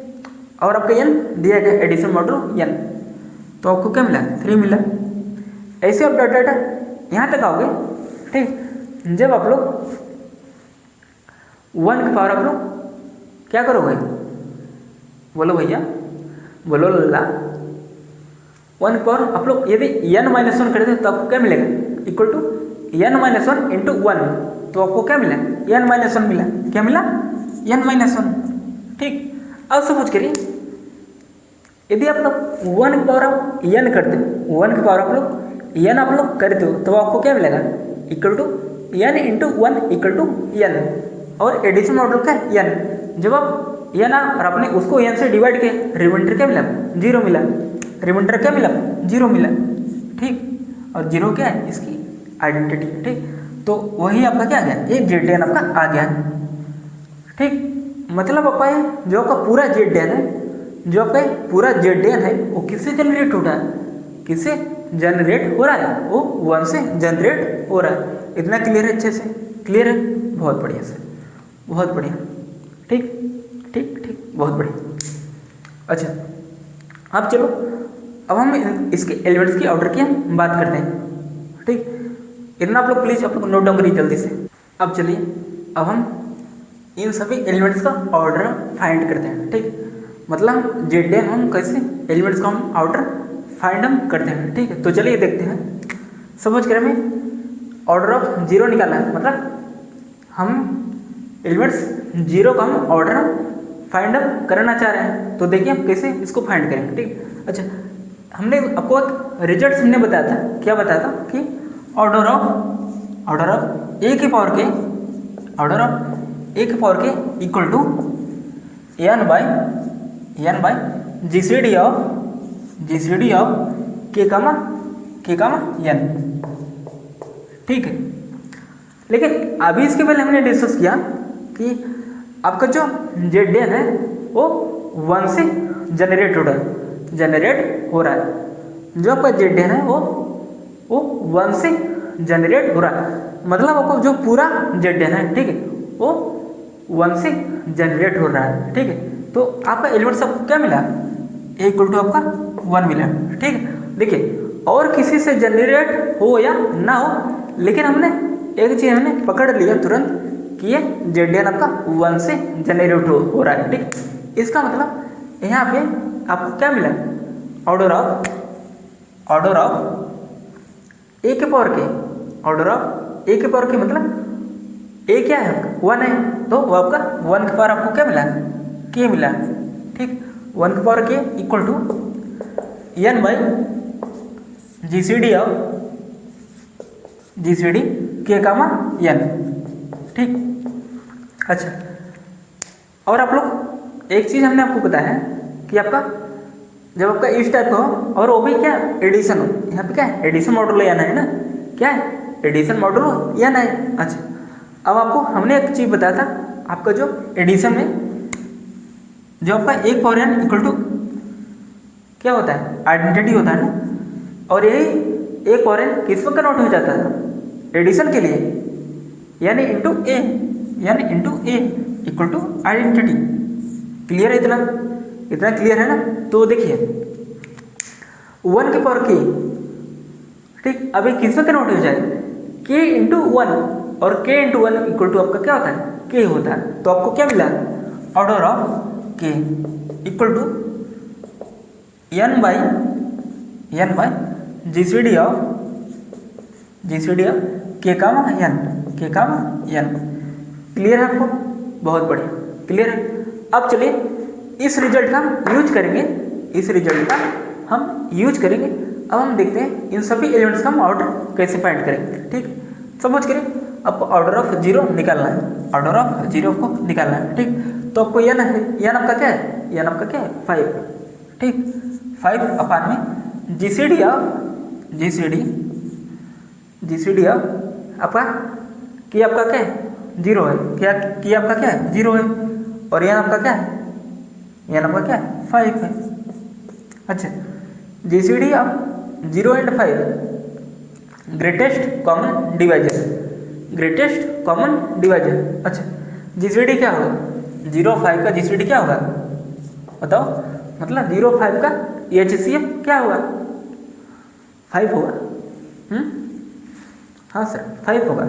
और आपका n दिया गया एडिशन मॉडुलो n, तो आपको क्या मिला, 3 मिला। ऐसे आप डाटा यहाँ तक आओगे, ठीक। जब आप लोग 1 की पावर आप लोग क्या करोगे, बोलो भैया, बोलो लल्ला, 1 की पावर आप लोग यदि n-1 करते हैं तो आपको क्या मिलेगा, इक्वल टू n-1 × 1, तो आपको क्या मिला, n-1 मिला, क्या मिला, n-1, ठीक। अब सपोज करिए यदि आप लोग 1 की पावर आप n करते हो, 1 की पावर आप लोग n आप लोग करते हो तो आपको क्या मिलेगा, equal to n × 1 equal to n, और एडिशन मॉडुलो क्या n, जब आप n और आपने उसको n से डिवाइड किया, रिमाइंडर क्या मिला, 0 मिला, रिमाइंडर क्या मिला, 0 मिला, ठीक। और 0 क्या है, इसकी आइडेंटिटी, ठीक। तो वही आपका क्या आ गया, ये ZN आपका आ गया, ठीक, मतलब आपका ये जो आपका पूरा जेड एन है, जो आपका पूरा जेड एन है वो किससे जनरेट हो रहा है, किससे जनरेट हो रहा है, वो 1 से जनरेट हो रहा है। इतना क्लियर है, अच्छे से क्लियर है, बहुत बढ़िया सर, बहुत बढ़िया, ठीक ठीक ठीक, बहुत बढ़िया। अच्छा अब चलो, अब हम इसके एलिमेंट्स की ऑर्डर की हम बात करते हैं, ठीक। इतना आप लोग प्लीज आप लोग नोट डाउन करिए जल्दी से। अब चलिए, अब हम इन सभी एलिमेंट्स का ऑर्डर फाइंड करते हैं, ठीक। मतलब जेड एन हम कैसे एलिमेंट्स का हम ऑर्डर फाइंड हम करते हैं, ठीक है। तो चलिए देखते हैं। समझ कर हमें ऑर्डर ऑफ जीरो निकालना है, मतलब हम एलिमेंट्स जीरो का हम ऑर्डर फाइंड आउट करना चाह रहे हैं। तो देखिए हम कैसे इसको फाइंड करेंगे, ठीक। अच्छा, हमने आपको एक रिजल्ट हमने बताया था, क्या बताया था कि ऑर्डर ऑफ ए के पावर के, ऑर्डर ऑफ ए के power k equal to n by GCD of k comma N, ठीक है। लेकिन अभी इसके पहले हमने डिस्कस किया कि आपका जो जेड एन है वो 1 से जनरेट हो रहा है। जो आपका जेड एन है वो 1 से जनरेट हो रहा है, मतलब आपको जो पूरा जेड एन है, ठीक है, वो 1 से जनरेट हो रहा है, ठीक है। तो आपका एलिमेंट्स आपको क्या मिला, ए इक्वल टू आपका 1 मिला, ठीक है। देखिए, और किसी से जनरेट हो या ना हो, लेकिन हमने एक चीज हमने पकड़ लिया तुरंत कि ये जेड एन आपका 1 से जनरेट हो रहा है, ठीक। इसका मतलब यहाँ पे आपको क्या मिला, ऑर्डर ऑफ ए के पावर के, ऑर्डर ऑफ ए के पावर के, मतलब ए क्या है 1 है, तो वो आपका 1 के पावर आपको क्या मिला, के मिला, ठीक। 1 के power k equal to n by GCD k comma N, ठीक। अच्छा, और आप लोग एक चीज़ हमने आपको बताया है कि आपका जब आपका इस टाइप का हो और वो भी क्या एडिशन हो, यहाँ पे क्या है एडिशन मॉडल आना है ना, क्या है एडिशन मॉडल आना है। अच्छा, अब आपको हमने एक चीज़ बताया था, आपका जो एडिशन में जो आपका एक पावर एन इक्वल टू क्या होता है, आइडेंटिटी होता है ना, और यही एक पावर एन किस में कन्वर्ट हो जाता था, एडिशन के लिए, यानी into a equal to identity. Clear है, इतना क्लियर है ना। तो देखिए 1 के पावर के, ठीक, अभी किस में कन्वर्ट हो जाएगा, के इंटू 1, और के इंटू 1 इक्वल टू आपका क्या होता है, के होता है। तो आपको क्या मिला, order of k equal to n by GCD of k comma N. Clear है आपको, बहुत बढ़िया, क्लियर है। अब चलिए इस रिजल्ट का हम यूज करेंगे, अब हम देखते हैं इन सभी एलिमेंट्स का हम ऑर्डर कैसे फाइंड करेंगे, ठीक। समझ करें, आपको ऑर्डर ऑफ जीरो निकालना है, ऑर्डर ऑफ जीरो को निकालना है, ठीक। तो आपको एन है, एन आपका क्या है, 5, ठीक। 5 अपान में जीसीडी आपका की आपका क्या है, 0 है, क्या की आपका क्या है, 0 है, और एन आपका क्या है, 5 है। अच्छा, GCD of 0 and 5 greatest common divisor. अच्छा, जीसीडी क्या होगा, 0 5 का जीसीडी क्या होगा बताओ, मतलब 0 5 का एचसीएफ क्या होगा, 5 होगा। हाँ सर 5 होगा।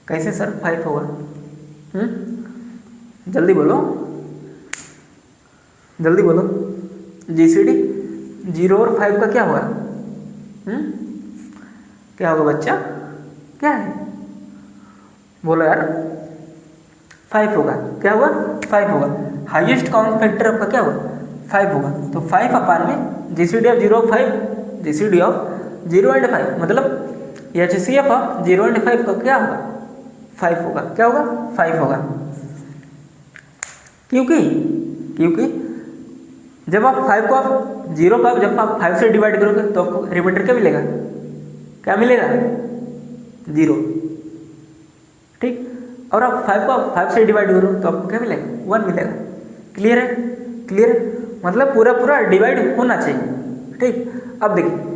कैसे सर 5 होगा, जल्दी बोलो जीसीडी 0 और 5 का क्या होगा, क्या होगा बच्चा, क्या है, बोलो यार, 5 होगा, क्या होगा, 5 होगा। हाईएस्ट कॉमन फैक्टर आपका क्या होगा, 5 होगा। तो 5 अपान में GCD of 0 5, GCD of 0 and 5, मतलब एचसीएफ ऑफ 0 एंड 5 का क्या होगा, 5 होगा, क्या होगा, 5 होगा। क्योंकि जब आप 5 को आप 0 का जब आप 5 से डिवाइड करोगे तो आपको रिमाइंडर क्या मिलेगा, 0, ठीक। और आप 5 को 5 से डिवाइड करो तो आपको क्या मिलेगा, 1 मिलेगा। क्लियर है, क्लियर है, मतलब पूरा पूरा डिवाइड होना चाहिए। ठीक, अब देखिए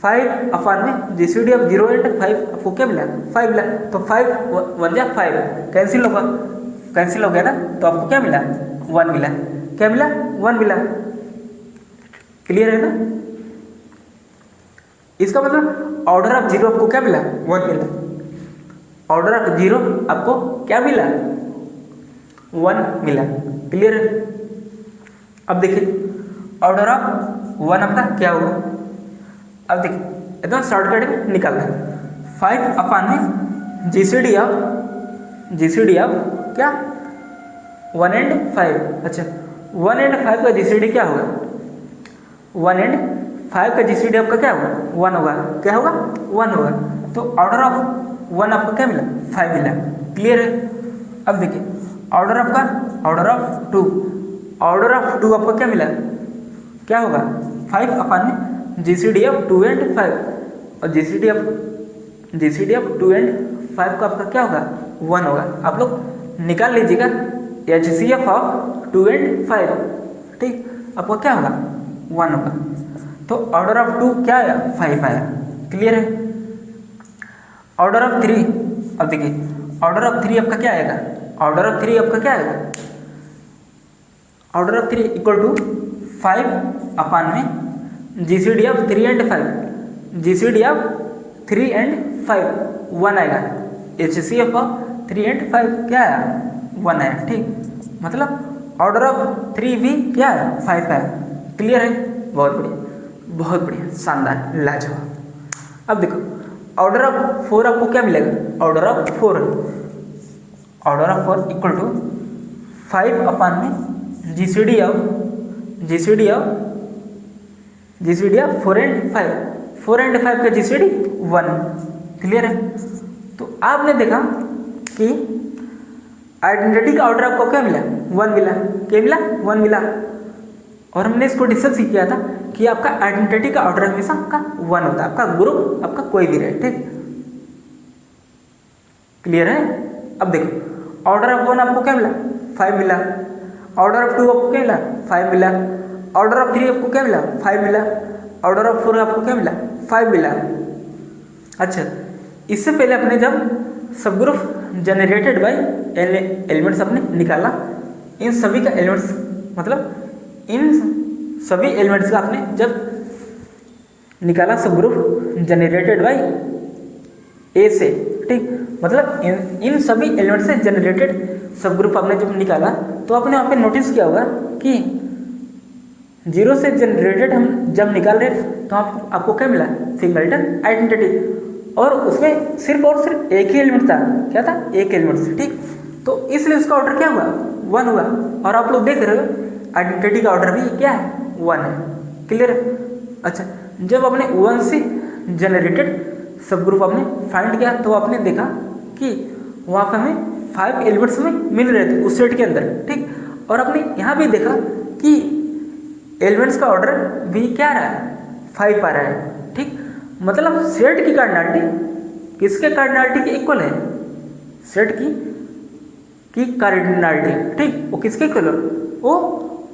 5 अपान में जीसीडी ऑफ 0 एंड 5 आपको क्या मिला, 5 मिला। तो 5 1 जा 5 कैंसिल होगा, कैंसिल हो गया ना, तो आपको क्या मिला, 1 मिला। क्या मिला, 1 मिला। क्लियर है ना, इसका मतलब ऑर्डर ऑफ 0 आपको क्या मिला, 1 मिला। ऑर्डर ऑफ 0 आपको क्या मिला, 1 मिला। क्लियर है। अब देखिए ऑर्डर ऑफ 1 आपका क्या होगा, अब देखिए एकदम शॉर्टकट में निकालना है। 5 अपान में जीसीडी ऑफ क्या, 1 एंड 5। अच्छा 1 एंड 5 का जीसीडी क्या होगा, 1 एंड 5 का जीसीडी आपका क्या होगा, 1 होगा। क्या होगा, 1 होगा। तो ऑर्डर ऑफ 1 आपको क्या मिला, 5 मिला। क्लियर है। अब देखिए ऑर्डर आपका, ऑर्डर ऑफ 2, ऑर्डर ऑफ 2 आपको क्या मिला, क्या होगा, 5 अपान में जीसीडी ऑफ 2 एंड 5, और जीसीडी ऑफ 2 एंड 5 का आपका क्या होगा, 1 होगा। आप लोग निकाल लीजिएगा एचसीएफ ऑफ 2 एंड 5। ठीक, आपको क्या होगा, 1 होगा। तो ऑर्डर ऑफ 2 क्या आया, 5 आया। क्लियर है। ऑर्डर ऑफ 3, अब देखिए ऑर्डर ऑफ 3 आपका क्या आएगा, ऑर्डर ऑफ 3 आपका क्या आएगा, order of 3 equal to 5 upon में GCD of 3 and 5, GCD of 3 and 5 1 आएगा। एचसीएफ ऑफ 3 एंड 5 क्या आया, 1 आया। ठीक, मतलब ऑर्डर ऑफ 3 भी क्या है, 5 आया। क्लियर है, बहुत बढ़िया, बहुत बढ़िया, शानदार, लाजवाब। अब देखो ऑर्डर ऑफ 4 आपको क्या मिलेगा, order of 4, order of 4 equal to 5 upon में जीसीडी ऑफ 4 एंड 5, 4 एंड 5 का जीसीडी 1। क्लियर है। तो आपने देखा कि आइडेंटिटी का ऑर्डर आपको क्या मिला, 1 मिला। क्या मिला, 1 मिला। और हमने इसको डिस्कस ही किया था कि आपका आइडेंटिटी का ऑर्डर हमेशा आपका 1 होता है, आपका ग्रुप आपका कोई भी रहे। ठीक, क्लियर है। अब देखो ऑर्डर ऑफ 1 आपको क्या मिला, 5 मिला। ऑर्डर ऑफ 2 आपको क्या मिला, 5 मिला। ऑर्डर ऑफ 3 आपको क्या मिला, 5 मिला। ऑर्डर ऑफ 4 आपको क्या मिला, 5 मिला। अच्छा, इससे पहले अपने जब सब ग्रुप जनरेटेड बाय एलिमेंट्स अपने निकाला, इन सभी का एलिमेंट्स, मतलब इन सभी एलिमेंट्स का आपने जब निकाला सब ग्रुप जनरेटेड बाय ए से। ठीक, मतलब इन सभी एलिमेंट्स से जनरेटेड सब ग्रुप आपने जब निकाला तो आपने वहाँ पे नोटिस किया होगा कि 0 से जनरेटेड हम जब निकाल रहे तो आपको क्या मिला, सिंगलटन आइडेंटिटी, और उसमें सिर्फ और सिर्फ एक ही एलिमेंट था। क्या था, एक एलिमेंट था। ठीक, तो इसलिए उसका ऑर्डर क्या हुआ, 1 हुआ। और आप लोग देख रहे हो आइडेंटिटी का ऑर्डर भी क्या है, 1 है। क्लियर है। अच्छा, जब आपने 1 से जनरेटेड सब ग्रुप आपने फाइंड किया तो आपने देखा कि वहाँ पर हमें 5 एलिमेंट्स में मिल रहे थे उस सेट के अंदर। ठीक, और आपने यहाँ भी देखा कि एलिमेंट्स का ऑर्डर भी क्या आ रहा है, 5 आ रहा है। ठीक, मतलब सेट की कार्डिनलिटी किसके कार्डिनलिटी के इक्वल है, सेट की कार्डिनलिटी। ठीक, वो किसके इक्वल है, वो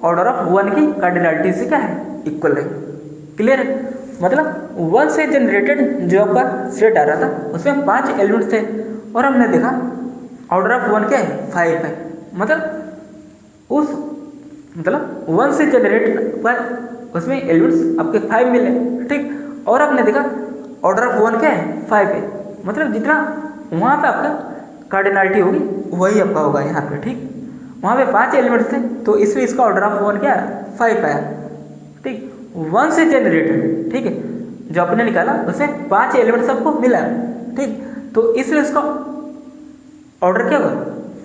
ऑर्डर ऑफ 1 की कार्डिनलिटी से क्या है, इक्वल है। क्लियर है। मतलब 1 से जनरेटेड जो आपका सेट आ रहा था उसमें 5 एलिमेंट्स थे, और हमने देखा ऑर्डर ऑफ 1 क्या है, 5 है। मतलब 1 से जनरेटेड उसमें एलिमेंट्स आपके 5 मिले। ठीक, और आपने देखा ऑर्डर ऑफ 1 क्या है, 5 है। मतलब जितना वहाँ पे आपका कार्डिनलिटी होगी वही आपका होगा यहाँ पे। ठीक, वहाँ पे 5 एलिमेंट्स थे तो इसलिए इसका ऑर्डर ऑफ 1 क्या है, 5 आया। ठीक, 1 से जनरेटेड, ठीक है, जो आपने निकाला उसमें 5 एलिमेंट्स आपको मिला। ठीक, तो इसलिए इसका ऑर्डर क्या हुआ,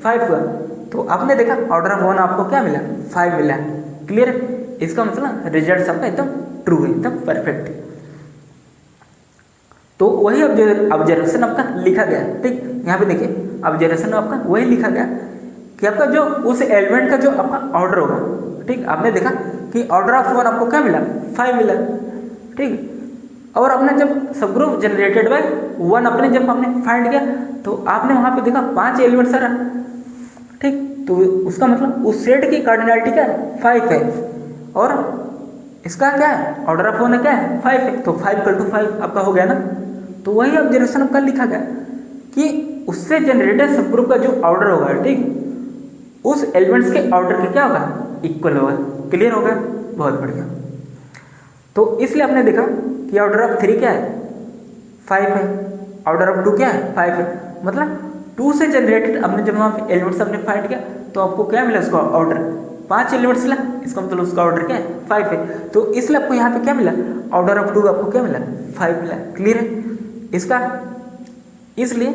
5 हुआ। तो आपने देखा ऑर्डर ऑफ 1 आपको क्या मिला, 5 मिला। क्लियर है। इसका मतलब रिजल्ट आपका एकदम ट्रू है, एकदम परफेक्ट। तो वही ऑब्जर्वेशन आपका लिखा गया। ठीक, यहाँ पे देखिए ऑब्जर्वेशन आपका वही लिखा गया कि आपका जो उस एलिमेंट का जो आपका ऑर्डर होगा। ठीक, आपने देखा कि ऑर्डर ऑफ 1 आपको क्या मिला, 5 मिला। ठीक, और आपने जब सब ग्रुप जनरेटेड बाय 1 अपने जब हमने फाइंड किया तो आपने वहाँ पे देखा 5 एलिमेंट्स आ रहा, ठीक, तो उसका मतलब उस सेट की कार्डिनैलिटी क्या है 5 है, और इसका क्या है ऑर्डर ऑफ होना क्या है 5 है, तो 5 आपका हो गया ना। तो वही ऑब्जर्वेशन आपका लिखा गया कि उससे जनरेटेड सब ग्रुप का जो ऑर्डर होगा, ठीक, उस एलिमेंट्स के ऑर्डर के क्या होगा इक्वल होगा। क्लियर हो गया, बहुत बढ़िया। तो इसलिए आपने देखा कि ऑर्डर ऑफ 3 क्या है 5 है, ऑर्डर ऑफ 2 क्या है 5 है, मतलब 2 से जनरेटेड आपने जब वहाँ पे एलिमेंट्स आपने फाइंड किया तो आपको क्या मिला उसका ऑर्डर 5 एलिमेंट्स मिला, इसका मतलब उसका ऑर्डर क्या है 5 है। तो इसलिए आपको यहाँ पे क्या मिला ऑर्डर ऑफ 2 आपको क्या मिला 5 मिला। क्लियर है इसका। इसलिए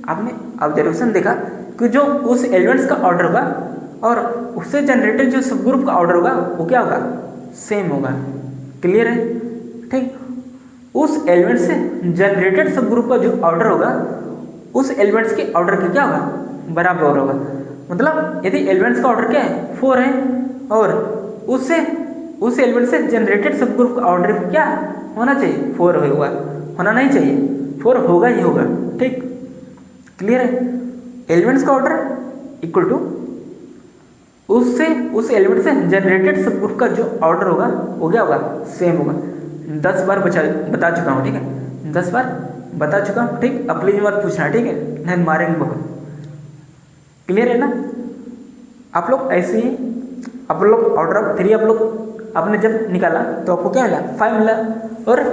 आपने ऑब्जर्वेशन देखा कि जो उस एलिमेंट्स का ऑर्डर होगा और उससे जनरेटेड जो सब ग्रुप का ऑर्डर होगा वो क्या होगा सेम होगा। क्लियर है, ठीक। उस एलिमेंट से जनरेटेड सब ग्रुप का जो ऑर्डर होगा उस एलिमेंट्स के ऑर्डर के क्या होगा बराबर होगा। मतलब यदि एलिमेंट्स का ऑर्डर क्या है 4 है और उससे उस एलिमेंट से जनरेटेड सब ग्रुप का ऑर्डर क्या होना चाहिए 4 होगा, होना नहीं चाहिए 4 होगा ही होगा, ठीक। क्लियर है, एलिमेंट्स का ऑर्डर इक्वल टू उससे उस एलिमेंट से जनरेटेड सब ग्रुप का जो ऑर्डर होगा वो क्या होगा सेम होगा। 10 बार बता चुका हूँ, ठीक है, 10 बार बता चुका हूँ, ठीक। अब प्लीज मत पूछना, ठीक है, नहीं मारेंगे बहुत। क्लियर है ना। आप लोग ऐसे ही आप लोग ऑर्डर ऑफ 3 आप लोग आपने जब निकाला तो आपको क्या मिला 5 मिला, और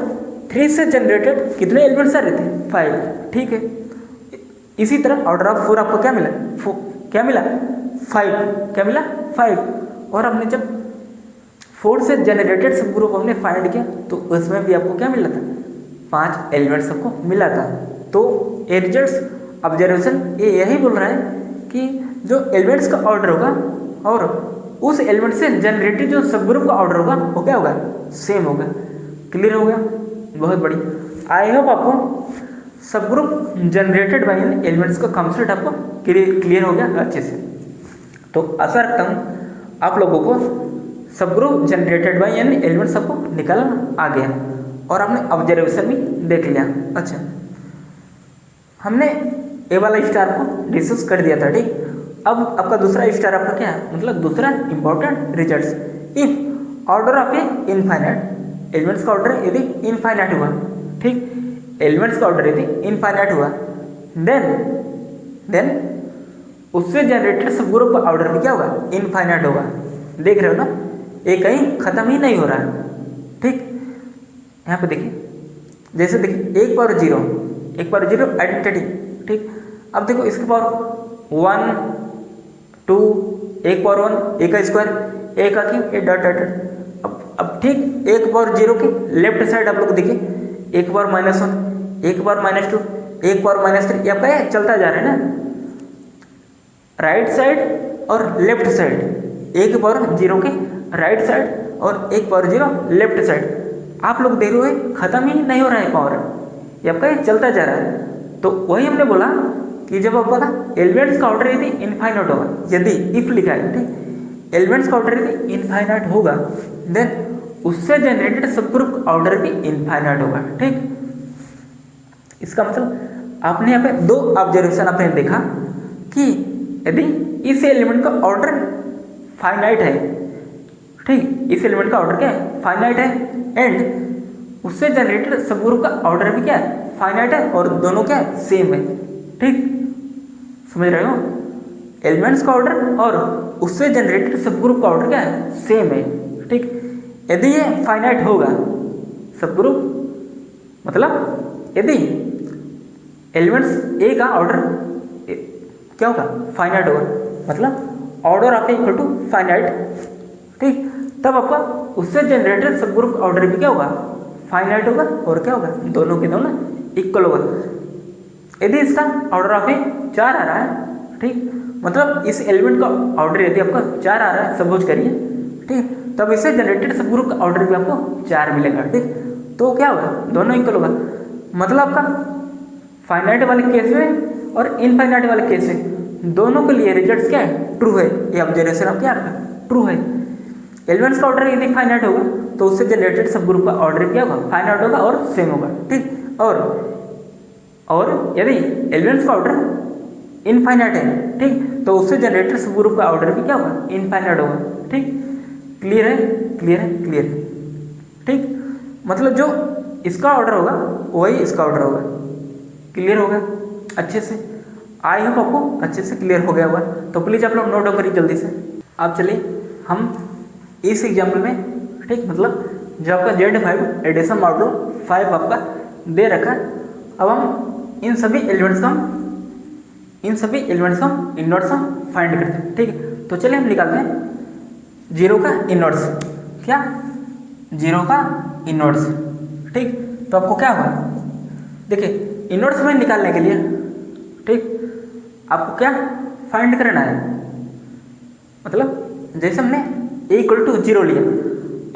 3 से जनरेटेड कितने एलिमेंट्स आ रहे थे 5, ठीक है। इसी तरह ऑर्डर ऑफ 4 आपको क्या मिला 5, क्या मिला 5, और हमने जब 4 से जनरेटेड सब ग्रुप हमने फाइंड किया तो उसमें भी आपको क्या मिला था 5 एलिमेंट्स आपको मिला था। तो ये रिजल्ट्स ऑब्जर्वेशन ये यही बोल रहा है कि जो एलिमेंट्स का ऑर्डर होगा और उस एलिमेंट से जनरेटेड जो सब ग्रुप का ऑर्डर होगा वो क्या होगा सेम होगा। क्लियर हो गया, बहुत बढ़िया। आई होप आपको subgroup generated by an elements का कॉन्सेप्ट आपको क्लियर हो गया अच्छे से। तो आशा रखता हूँ आप लोगों को subgroup generated by an elements आपको निकालना आ गया और आपने ऑब्जर्वेशन भी देख लिया। अच्छा, हमने ए वाला स्टार को डिस्कस कर दिया था, ठीक। अब आपका दूसरा स्टार आपका क्या है, मतलब दूसरा important results, if order of A infinite elements का ऑर्डर यदि इनफाइनाइट हुआ, ठीक, एलिमेंट्स का ऑर्डर यदि इनफाइनाइट हुआ देन उससे जनरेटेड सब ग्रुप का ऑर्डर भी क्या होगा इनफाइनाइट होगा। देख रहे हो ना, ये कहीं खत्म ही नहीं हो रहा है, ठीक। यहाँ पे देखिए, जैसे देखिए 1 पावर 0 आइडेंटिटी, ठीक। अब देखो इसके पावर 1 2 1 पावर 1 1 का स्क्वायर 1 का क्यूब 8 डॉट डॉट। अब ठीक 1 पावर 0 की लेफ्ट साइड आप लोग देखिए 1 पावर -1 1 पावर -2 1 पावर -3 आपका ये चलता जा रहा है ना, राइट साइड और लेफ्ट साइड 1 पावर 0 के राइट साइड और 1 पावर 0 लेफ्ट साइड आप लोग देख रहे हो खत्म ही नहीं हो रहा है पावर, ये आपका ये चलता जा रहा है। तो वही हमने बोला कि जब आपका एलिमेंट्स का ऑर्डर यदि इनफाइनाइट होगा, यदि इफ लिखा है, ठीक, एलिमेंट्स का ऑर्डर यदि इनफाइनाइट होगा देन उससे जनरेटेड सब ग्रुप ऑर्डर भी इनफाइनाइट होगा, ठीक। इसका मतलब आपने यहाँ पे 2 ऑब्जर्वेशन आपने देखा कि यदि इस एलिमेंट का ऑर्डर फाइनाइट है, ठीक, इस एलिमेंट का ऑर्डर क्या है फाइनाइट है एंड उससे जनरेटेड सब ग्रुप का ऑर्डर भी क्या है फाइनाइट है और दोनों क्या है सेम है, ठीक। समझ रहे हो, एलिमेंट्स का ऑर्डर और उससे जनरेटेड सब ग्रुप का ऑर्डर क्या है सेम है, ठीक। यदि ये फाइनाइट होगा सब ग्रुप, मतलब यदि एलिमेंट्स ए का ऑर्डर क्या होगा फाइनाइट होगा, मतलब ऑर्डर आपका इक्वल टू फाइनाइट, ठीक, तब आपका उससे जनरेटेड सब ग्रुप ऑर्डर भी क्या होगा फाइनाइट होगा और क्या होगा दोनों के दोनों इक्वल होगा। यदि इसका ऑर्डर आपके 4 आ रहा है, ठीक, मतलब इस एलिमेंट का ऑर्डर यदि आपका 4 आ रहा है सपोज करिए, ठीक, तब इससे जनरेटेड सब ग्रुप का ऑर्डर भी आपको 4 मिलेगा, ठीक। तो क्या होगा दोनों इक्वल होगा, मतलब आपका फाइनाइट वाले केस में और इनफाइनाइट वाले केस में दोनों के लिए रिजल्ट्स क्या है ट्रू है। ये ऑब्जर्वेशन आप क्या आपका ट्रू है। एलिमेंट्स का ऑर्डर यदि फाइनाइट होगा तो उससे जनरेटेड सब ग्रुप का ऑर्डर क्या होगा फाइनाइट होगा और सेम होगा, ठीक। और और यदि एलिमेंट्स का ऑर्डर इनफाइनाइट है, ठीक, तो उससे जनरेटर सबग्रुप का ऑर्डर भी क्या होगा, इनफाइनाइट होगा। ठीक, क्लियर है, क्लियर है, क्लियर है। ठीक, मतलब जो इसका ऑर्डर होगा वही इसका ऑर्डर होगा। क्लियर होगा अच्छे से? आई होप आपको अच्छे से क्लियर हो गया होगा। तो प्लीज़ आप लोग नोट डाउन करिए जल्दी से। अब चलिए हम इस एग्जाम्पल में, ठीक, मतलब जो आपका Z5 एडिशन मॉड्यूल 5 आपका दे रखा है, अब हम इन सभी एलिमेंट्स का इनवर्स हम फाइंड करते हैं। ठीक है, तो चलिए हम निकालते हैं जीरो का इनवर्स। क्या? जीरो का इनवर्स। ठीक, तो आपको क्या होगा, देखिए इनवर्स में निकालने के लिए, ठीक, आपको क्या फाइंड करना है, मतलब जैसे हमने a इक्वल टू 0 लिया,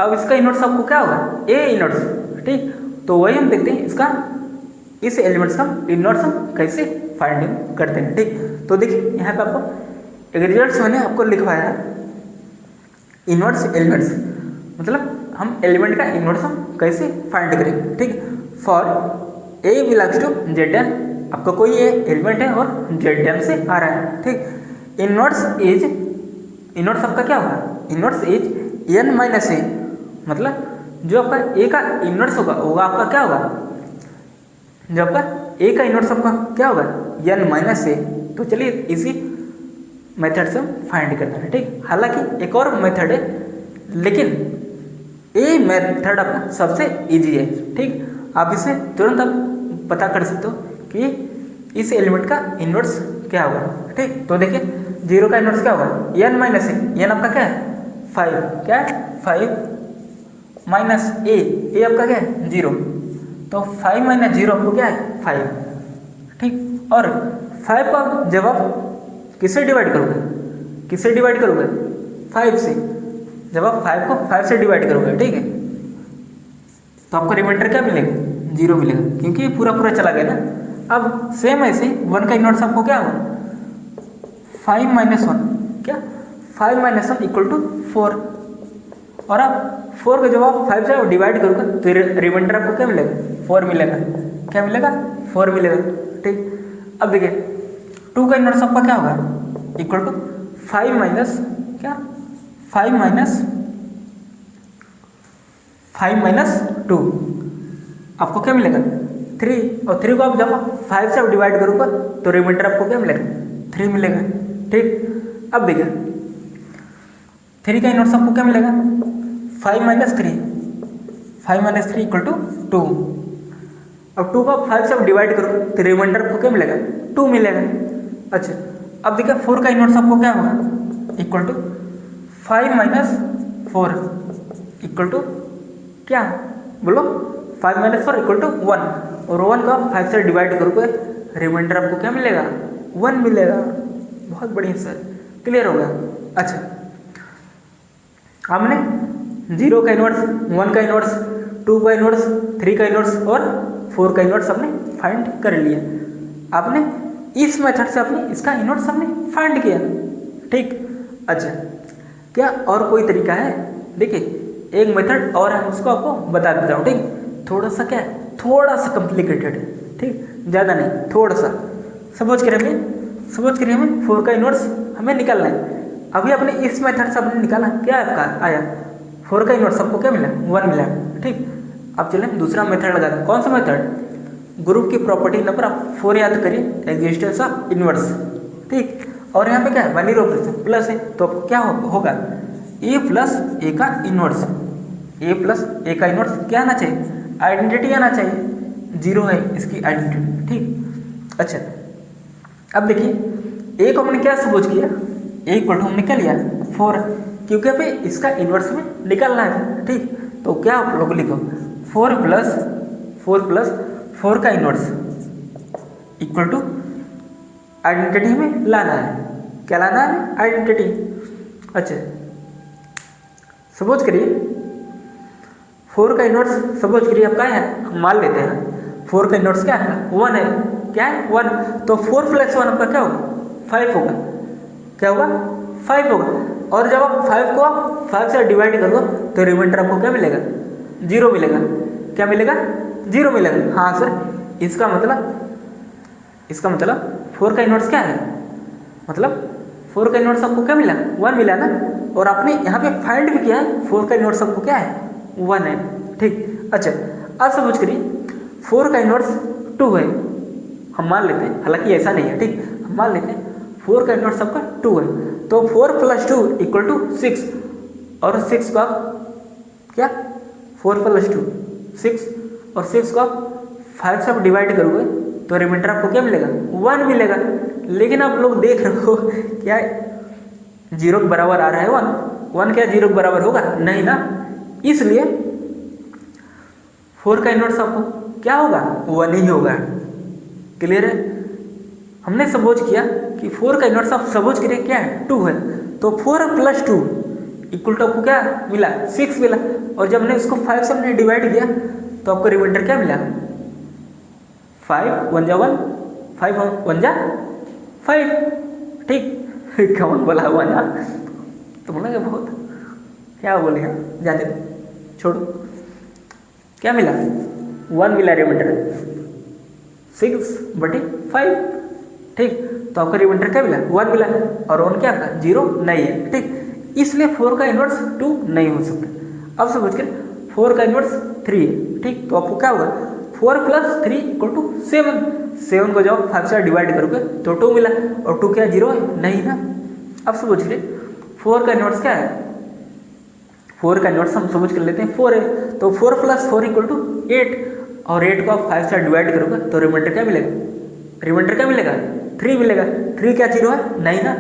अब इसका इनवर्स आपको क्या होगा, a इनवर्स। ठीक, तो वही हम देखते हैं इसका, इस एलिमेंट्स का इनवर्स हम कैसे फाइंडिंग करते हैं। ठीक, तो देखिए यहाँ पे आपको एक रिजल्ट मैंने आपको लिखवाया है, इनवर्स एलिमेंट्स, मतलब हम एलिमेंट का इनवर्स हम कैसे फाइंड करेंगे। ठीक, for a belongs to Zn, आपका कोई ये एलिमेंट है और Zn से आ रहा है। ठीक, इनवर्स आपका क्या होगा, इनवर्स इज n माइनस ए, मतलब जो आपका a का इनवर्स होगा वो आपका क्या होगा, जो आपका a का इनवर्स आपका क्या होगा, n माइनस ए। तो चलिए इसी मेथड से हम फाइंड करते हैं। ठीक, हालांकि एक और मेथड है, लेकिन ये मेथड आपका सबसे इजी है। ठीक, आप इसे तुरंत आप पता कर सकते हो कि इस एलिमेंट का इनवर्स क्या होगा। ठीक, तो देखिए जीरो का इनवर्स क्या होगा, n माइनस ए, n आपका क्या है 5, क्या है 5 माइनस ए आपका क्या है 0, तो 5 माइनस 0 आपको क्या है 5। ठीक, और 5 का जब आप किससे डिवाइड करोगे, 5 से, जब आप 5 को 5 से डिवाइड करोगे, ठीक है, तो आपको रिमाइंडर क्या मिलेगा, 0 मिलेगा, क्योंकि ये पूरा चला गया ना। अब सेम ऐसे 1 का इनवर्स आपको क्या होगा, 5 माइनस 1, क्या 5 माइनस 1 इक्वल टू 4, और आप 4 को जब आप 5 से डिवाइड करोगे तो रिमाइंडर आपको क्या मिलेगा, 4 मिलेगा। क्या मिलेगा, 4 मिलेगा। ठीक, अब देखिए 2 का इनवर्स आपका क्या होगा, इक्वल टू 5 माइनस क्या, 5 माइनस 2, आपको क्या मिलेगा 3, और 3 को आप जब 5 से डिवाइड करोगे तो रिमाइंडर आपको क्या मिलेगा, 3 मिलेगा। ठीक, अब देखिए 3 का इनवर्स आपको क्या मिलेगा, 5 माइनस 3 इक्वल टू 2, अब 2 को आप 5 से डिवाइड करोगे तो रिमाइंडर आपको क्या मिलेगा, 2 मिलेगा। अच्छा, अब देखिए 4 का इनवर्स आपको क्या होगा, equal to 5 minus 4 equal to क्या, बोलो 5 माइनस 4 इक्वल टू 1, और 1 को आप 5 से डिवाइड करोगे रिमाइंडर आपको क्या मिलेगा, 1 मिलेगा। बहुत बढ़िया सर, क्लियर हो गया। अच्छा, हमने 0 का इनवर्स, 1 का इनवर्स, 2 का इनवर्स, 3 का इनवर्स और 4 का इनवर्स आपने फाइंड कर लिया। आपने इस मेथड से आपने इसका इनवर्स हमने फाइंड किया। ठीक, अच्छा, क्या और कोई तरीका है, देखिए एक मेथड और है, उसको आपको बता देता हूँ। ठीक, थोड़ा सा क्या है, थोड़ा सा कॉम्प्लिकेटेड है। ठीक, ज़्यादा नहीं, थोड़ा सा समझ करिए हमें 4 का इनवर्स हमें निकालना है। अभी आपने इस मेथड से आपने निकाला, क्या आपका आया 4 का इनवर्स, आपको क्या मिला, 1 मिला। ठीक, अब चलें दूसरा मेथड लगाते हैं। कौन सा मेथड, ग्रुप की प्रॉपर्टी नंबर आप 4 याद करिए, एग्जिस्टेंस ऑफ इनवर्स। ठीक, और यहाँ पे क्या है, बाइनरी ऑपरेशन प्लस है, तो आपको क्या होगा, ए प्लस ए का इनवर्स, क्या आना चाहिए, आइडेंटिटी आना चाहिए, 0 है इसकी आइडेंटिटी। ठीक, अच्छा, अब देखिए ए को हमने क्या सपोज किया, ए इक्वल टू हमने क्या लिया 4, क्योंकि पे इसका इनवर्स में निकालना है। ठीक, तो क्या आप लोग लिखो 4 प्लस 4 का इनवर्स इक्वल टू आइडेंटिटी में लाना है, क्या लाना है, आइडेंटिटी। अच्छा, सपोज करिए 4 का इनवर्स, सपोज करिए आपका है, मान लेते हैं 4 का इनवर्स क्या है, 1 है, क्या है 1, तो 4 प्लस 1 आपका क्या होगा, 5 होगा, क्या होगा 5 होगा, और जब आप 5 को आप 5 से डिवाइड करोगे तो रिमाइंडर आपको क्या मिलेगा, 0 मिलेगा। क्या मिलेगा, 0 मिलेगा। हाँ सर, इसका मतलब इसका मतलब 4 का इनवर्स क्या है, मतलब 4 का इनवर्स आपको क्या मिला, 1 मिला ना, और आपने यहाँ पे फाइंड भी किया है 4 का इनवर्स आपको क्या है, 1 है। ठीक, अच्छा अब समझ करिए 4 का इनवर्स 2 है, हम मान लेते हैं, हालांकि ऐसा नहीं है, ठीक, हम मान लेते हैं 4 का इनवर्स आपका 2 है, तो 4 + 2 = 6, और 6 को आप क्या 4 + 2 6, और 6 को आप 5 से आप डिवाइड करोगे तो रिमाइंडर आपको क्या मिलेगा, 1 मिलेगा। लेकिन आप लोग देख रहे हो क्या 0 के बराबर आ रहा है 1 क्या 0 के बराबर होगा, नहीं ना, इसलिए 4 का इनवर्स आपको क्या होगा, 1 ही होगा। क्लियर है, हमने सपोज किया कि 4 का इनवर्स आप सपोज करिए क्या है, 2 है, तो 4 + 2 = आपको क्या मिला, 6 मिला, और जब हमने इसको 5 से हमने डिवाइड किया तो आपको रिमाइंडर क्या मिला, 5 × 1 = 1, 5 × 1 = 5। ठीक, कौन बोला हुआ ना, तो बोलेंगे बहुत क्या बोलेगा, जाने दो, छोड़ो। क्या मिला, 1 मिला रिमाइंडर, 6/5। ठीक, तो आपका रिमाइंडर क्या मिला, 1 मिला, और 1 क्या आपका 0 नहीं है। ठीक, इसलिए 4 का इनवर्स 2 नहीं हो सकता। अब समझ कर 4 का इनवर्स 3 है। ठीक, तो आपको क्या होगा, 4 + 3 = 7, 7 को जब 5 से डिवाइड करोगे तो 2 मिला, और 2 क्या 0 है, नहीं ना। अब समझ लीजिए 4 का इनवर्स क्या है, 4 का इनवर्स हम समझ कर लेते हैं 4 है, तो 4 + 4 = 8, और 8 को आप 5 से डिवाइड करोगे तो रिमाइंडर क्या मिलेगा, रिमाइंडर क्या मिलेगा, 3 मिलेगा। 3 क्या 0 है, नहीं ना,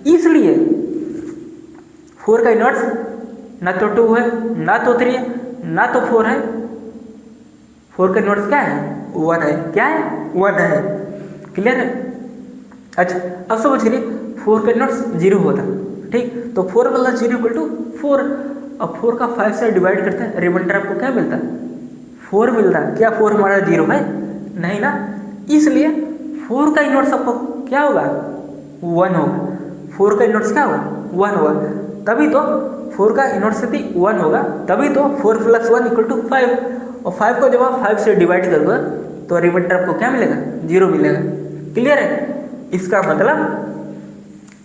इसलिए 4 का इनवर्स ना तो 2 है, ना तो 3 है, ना तो 4 है। 4 का इनवर्स क्या है, 1 है, क्या है, 1 है। क्लियर है, अच्छा अब समझ करिए 4 का इनवर्स 0 होता। ठीक, तो 4 + 0 = 4, अब 4 का 5 से डिवाइड करते हैं, रिमाइंडर आपको क्या मिलता है, 4 मिलता है। क्या 4 हमारा 0 है, नहीं ना, इसलिए 4 का इनवर्स आपको क्या होगा, 1 होगा। 4 का इनवर्स क्या होगा, 1 होगा, तभी तो 4 का इनवर्स यदि 1 होगा तभी तो 4 + 1 = 5, और 5 को जब आप 5 से डिवाइड करोगे तो रिमाइंडर आपको क्या मिलेगा, 0 मिलेगा। क्लियर है, इसका मतलब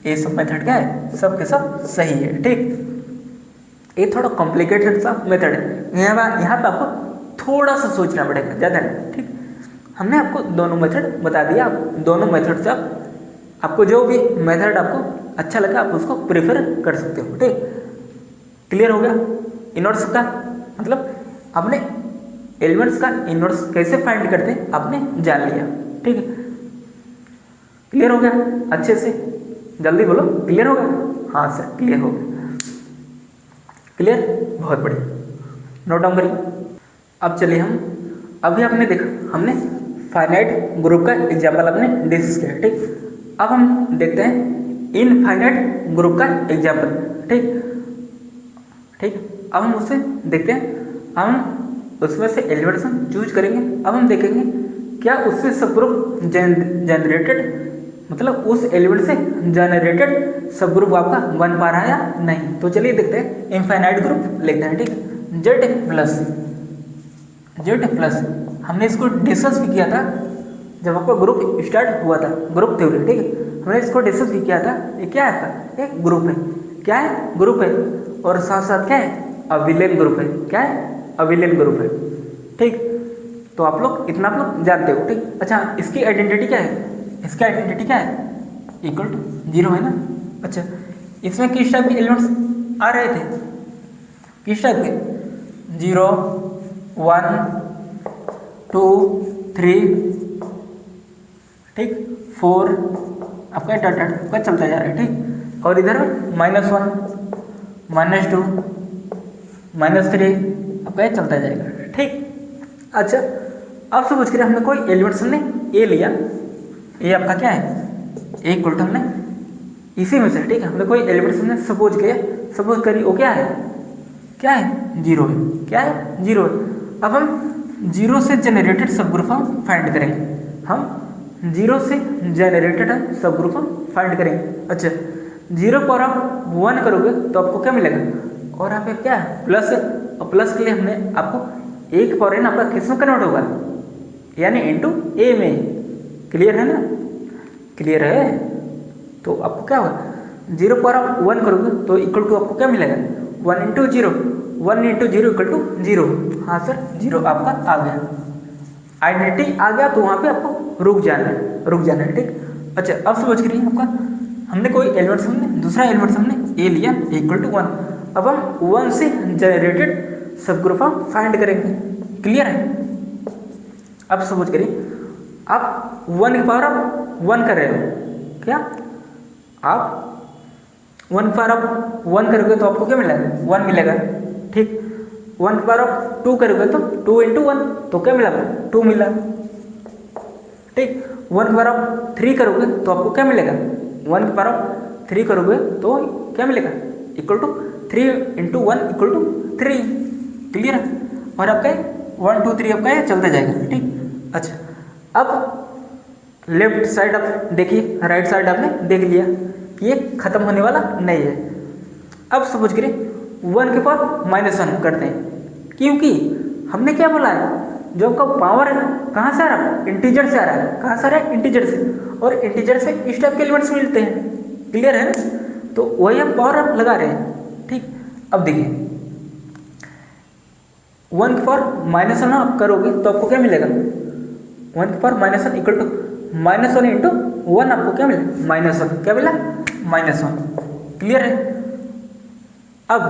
ये सब मेथड क्या है, सब के सब सही है। ठीक, ये थोड़ा कॉम्प्लिकेटेड सा मेथड है, यहाँ पे आपको थोड़ा सा सोचना पड़ेगा, ज़्यादा नहीं। ठीक, हमने आपको दोनों मेथड बता दिया, आप दोनों मेथड से आपको जो भी मेथड आपको अच्छा लगा आप उसको प्रेफर कर सकते हो। ठीक, क्लियर हो गया। इनवर्स का मतलब आपने एलिमेंट्स का इनवर्स कैसे फाइंड करते हैं आपने जान लिया। ठीक है, क्लियर हो गया, अच्छे से जल्दी बोलो, क्लियर हो गया, हाँ सर क्लियर हो गया, क्लियर, बहुत बढ़िया, नोट डाउन करिए। अब चलिए हम अभी आपने देखा, हमने फाइनाइट ग्रुप का एग्जाम्पल आपने डिस्कस किया। ठीक, अब हम देखते हैं इनफाइनाइट ग्रुप का एग्जाम्पल। ठीक, ठीक, अब हम उससे देखते हैं, हम उसमें से एलिमेंट्स हम चूज करेंगे। अब हम देखेंगे क्या उससे सब ग्रुप जनरेटेड, मतलब उस एलिमेंट से जनरेटेड सब ग्रुप आपका बन पा रहा है या नहीं। तो चलिए देखते हैं, इनफाइनाइट ग्रुप लेते हैं। ठीक, Z प्लस हमने इसको डिस्कस भी किया था जब आपका ग्रुप स्टार्ट हुआ था, ग्रुप थ्योरी। ठीक है, हमने इसको डिस्कस भी किया था। ये क्या है आपका, एक ग्रुप है, क्या है, ग्रुप है, और साथ साथ क्या है, अविलेन ग्रुप है। क्या है, अविलेन ग्रुप है। ठीक, तो आप लोग इतना आप लोग जानते हो। ठीक, अच्छा इसकी आइडेंटिटी क्या है, इसकी आइडेंटिटी क्या है, =0 है ना। अच्छा इसमें किस टाइप के एलिमेंट्स आ रहे थे, किस टाइप के, 0 1 2 3, ठीक, 4 आपका डॉट आपका चलता जा रहा है। ठीक, और इधर -1 -2 -3 आपका चलता जाएगा। ठीक, अच्छा अब समझ करिए हमने कोई एलिमेंट्स हमने ए लिया, ए आपका क्या है, ए = हमने इसी में से, ठीक है, हमने कोई एलिमेंट्स हमने सपोज किया, सपोज करिए वो क्या है, क्या है, 0 है। क्या है, 0 है। अब हम 0 से जनरेटेड सब ग्रुप हम फाइंड करेंगे, हम 0 से जनरेटेड सब ग्रुप हम फाइंड करेंगे। अच्छा 0 पर आप 1 करोगे तो आपको क्या मिलेगा, और यहाँ पे क्या है, प्लस है, और प्लस के लिए हमने आपको 1 पर n आपका किस में कन्वर्ट होगा, यानी इनटू ए में। क्लियर है ना, क्लियर है। तो आपको क्या होगा, 0 पर आप 1 करोगे तो इक्वल टू आपको क्या मिलेगा, 1 into zero, 1 into zero equal to 0। हाँ सर 0 आपका आ गया, आइडेंटिटी आ गया, तो वहाँ पे आपको रुक जाना है ठीक। अच्छा अब समझ करिए आपका, हमने कोई एलिमेंट हमने दूसरा एलिमेंट हमने ए लिया इक्वल टू 1। अब हम 1 से जनरेटेड सब ग्रुप हम फाइंड करेंगे, क्लियर है। अब समझ करिए, आप 1 की पावर आप 1 कर रहे हो, क्या आप 1 की पावर आप 1 करोगे तो आपको क्या मिलेगा, 1 मिलेगा ठीक। 1 की पावर आप 2 करोगे तो 2 इंटू 1 तो क्या मिला, 2 मिला ठीक। 1 की पावर आप 3 करोगे तो आपको क्या मिलेगा, 1 की पावर आप 3 करोगे तो क्या मिलेगा, equal to 3 into 1 equal to 3, clear है। और आपका 1 2 3 आपका ये चलता जाएगा ठीक। अच्छा अब लेफ्ट साइड आप देखिए, राइट साइड आपने देख लिया कि ये खत्म होने वाला नहीं है। अब समझ करिए 1 के पावर -1 करते हैं, क्योंकि हमने क्या बोला है, जो आपका पावर है कहाँ से आ रहा है, इंटीजर से आ रहा है। कहाँ से आ रहा है, इंटीजर से, और इंटीजर से इस टाइप के एलिमेंट्स मिलते हैं, क्लियर है ना। तो वही हम पावर आप लगा रहे हैं ठीक। अब देखिए 1 की पावर -1 आप करोगे तो आपको क्या मिलेगा, 1 की पावर -1 इक्वल टू -1 इंटू 1 आपको क्या मिला, -1, क्या मिला, -1, क्लियर है। अब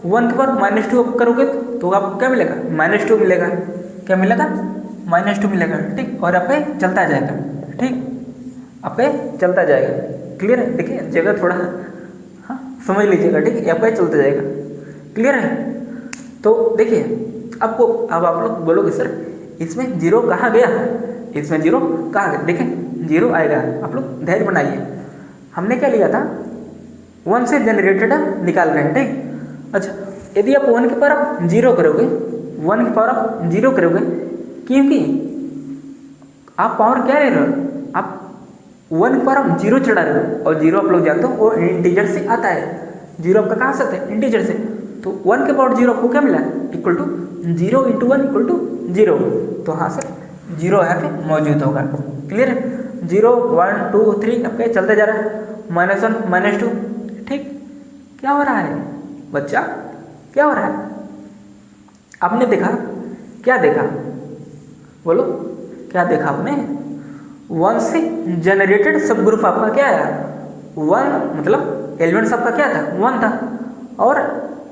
1 के पावर -2 आप करोगे तो आपको क्या मिलेगा, -2 मिलेगा, क्या मिलेगा, -2 मिलेगा ठीक। और आप पे चलता जाएगा ठीक, आप पे चलता जाएगा, क्लियर है। देखिए जगह थोड़ा हाँ समझ लीजिएगा ठीक है, आप पे चलता जाएगा, क्लियर है। तो देखिए आपको, अब आप लोग बोलोगे सर इसमें 0 कहाँ गया, इसमें 0 कहाँ गया, देखें 0 आएगा, आप लोग धैर्य बनाइए। हमने क्या लिया था, 1 से जनरेटेड निकाल रहे हैं ठीक। अच्छा यदि आप 1 के पावर आप 0 करोगे, 1 की पावर आप 0 करोगे, क्योंकि आप पावर क्या ले रहे हो, आप 1 की पावर आप 0 चढ़ा रहे हो, और 0 आप लोग जानते हो वो इंटीजर से आता है। 0 आपका कहाँ से आता है, इंटीजर से। तो 1 के पावर 0 आपको क्या मिला, equal to 0 into 1 equal to 0। तो हाँ सर 0 यहाँ पे मौजूद होगा, क्लियर है। 0 1 2 3 आपका चलते जा रहा है, -1 -2 ठीक। क्या हो रहा है बच्चा, क्या हो रहा है, आपने देखा, क्या देखा, बोलो क्या देखा आपने। 1 से जनरेटेड सब ग्रुप आपका क्या आया, 1 मतलब एलिमेंट्स आपका क्या था, 1 था, और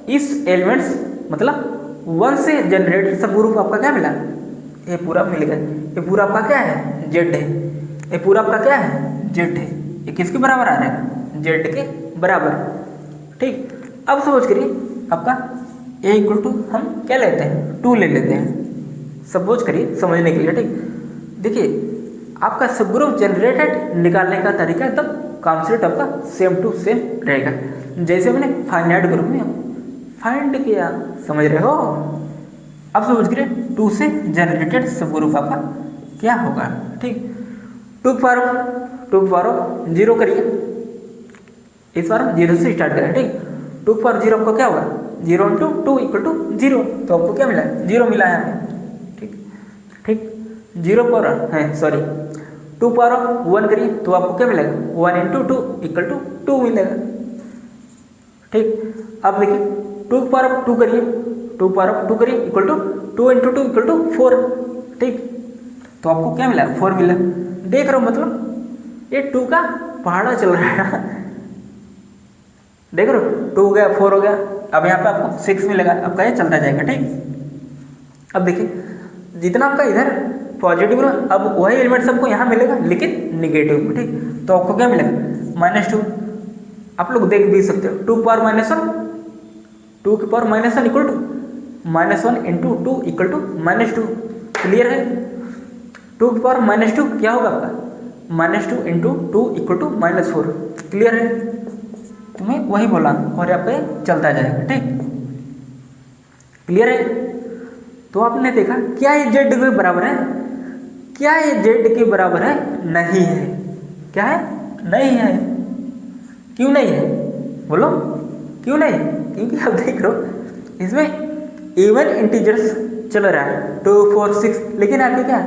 इस एलिमेंट्स मतलब 1 से जनरेटेड सब ग्रुप आपका क्या मिला, ये पूरा मिल गया। ये पूरा आपका क्या है, जेड है, ये पूरा आपका क्या है, जेड है। ये किसके बराबर आ रहा है, जेड के बराबर ठीक। अब समझ करिए आपका ए इक्वल टू हम क्या लेते हैं, 2 ले लेते हैं, समझ करिए समझने के लिए ठीक। देखिए आपका सब ग्रुप जनरेटेड निकालने का तरीका एकदम कॉन्सेप्ट आपका सेम टू सेम रहेगा, जैसे हमने फाइनाइट ग्रुप में फाइंड किया, समझ रहे हो। अब समझ करिए 2 से जनरेटेड सब ग्रुप आपका क्या होगा ठीक। 2 की पावर 0 करिए, इस बार 0 से स्टार्ट करें ठीक। 2 की पावर 0 आपको क्या होगा, 0 इंटू 2 इक्वल टू 0, तो आपको क्या मिला, 0 मिला है ठीक ठीक। 0 पावर है सॉरी 2 पावर 1 करिए तो आपको क्या मिलेगा, 1 इंटू 2 इक्वल टू 2 मिलेगा ठीक। अब देखिए 2 की पावर 2 करिए, 2 पावर 2 करिए equal to 2 into 2 equal to 4 ठीक। तो आपको क्या मिला, 4 मिला। देख रहे हो मतलब ये 2 का पहाड़ा चल रहा है देख रहे हो, 2 हो गया 4 हो गया, अब यहाँ पे आपको 6 मिलेगा, आपका ये चलता जाएगा ठीक। अब देखिए जितना आपका इधर पॉजिटिव है, अब वही एलिमेंट्स आपको यहाँ मिलेगा लेकिन निगेटिव में ठीक। तो आपको क्या मिलेगा, -2। आप लोग देख भी सकते हो, 2 पावर -1, 2 की power -1 equal to -1 into 2 equal to -2, clear है। 2 की पावर -2 क्या होगा आपका, -2 इंटू 2 इक्वल टू -4, क्लियर है। तुम्हें वही बोला और यहाँ पे चलता जाएगा ठीक, क्लियर है। तो आपने देखा क्या ये जेड के बराबर है, क्या ये जेड के बराबर है, नहीं है, क्या है, नहीं है। क्यों नहीं है, बोलो क्यों नहीं, क्योंकि आप देख रहे हो इसमें इवन इंटीजर्स चल रहा है 2 4 6, लेकिन यहाँ पे क्या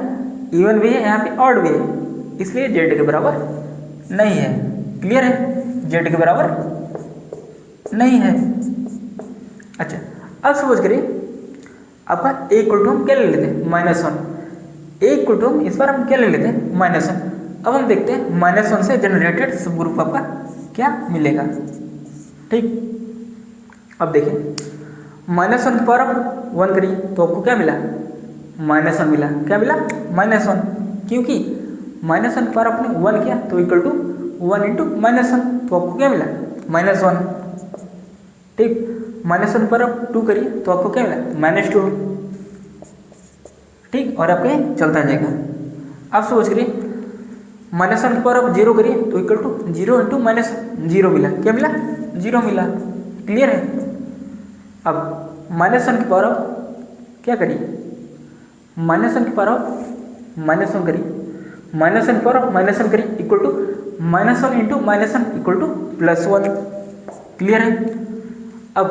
इवन भी है, यहाँ पे ऑड भी है इसलिए जेड के बराबर नहीं है। क्लियर है, जेड के बराबर नहीं है। अच्छा, अब सपोज करिए आपका ए इक्वल टू हम क्या ले लेते हैं, -1। ए इक्वल टू हम इस बार हम क्या ले लेते हैं, -1। अब हम देखते हैं -1 से जनरेटेड सब ग्रुप आपका क्या मिलेगा। ठीक, अब देखिए -1 की पावर आप 1 करिए तो आपको क्या मिला, -1 मिला। क्या मिला, -1, क्योंकि -1 की पावर आपने 1 किया तो इक्वल टू 1 इंटू -1, तो आपको क्या मिला, -1। ठीक, -1 पर आप 2 करिए तो आपको क्या मिला, -2। ठीक, और आपके चलता जाएगा। आप सोच करिए -1 की पावर आप 0 करिए तो इक्वल टू 0 इंटू -0 मिला। क्या मिला, 0 मिला। क्लियर है। अब -1 की पावर आप क्या करिए, -1 की पावर आप -1 करिए, -1 की पावर आप -1 करिए equal to -1 into -1 equal to +1। Clear है। अब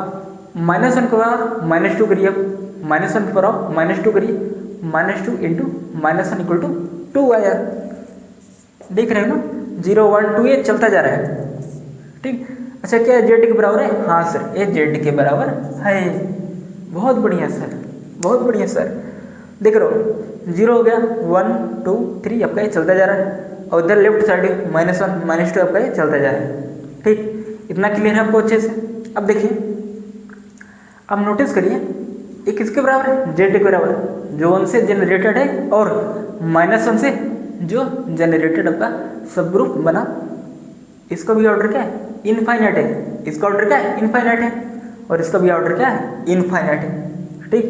-1 के बाद -2 करिए, अब -1 की पावर आप -2 करिए, -2 इंटू -1 इक्वल टू 2 आया। देख रहे हो ना, 0 1 2 ये चलता जा रहा है। ठीक, अच्छा क्या जेड के बराबर है, हाँ सर ये जेड के बराबर है। बहुत बढ़िया सर, बहुत बढ़िया सर। देख रहे हो 0 हो गया, 1 2 3 आपका ये चलता जा रहा है, और इधर लेफ्ट साइड -1 -2 आपका ये चलता जा रहा है। ठीक, इतना क्लियर है आपको अच्छे से। अब देखिए, अब नोटिस करिए ये किसके बराबर है, जेड के बराबर, जो 1 से जनरेटेड है, और -1 से जो जनरेटेड आपका सब ग्रुप बना। इसका भी ऑर्डर क्या है, इनफाइनाइट है। इसका ऑर्डर क्या है, इनफाइनाइट है, और इसका भी ऑर्डर क्या है, इनफाइनाइट है। ठीक,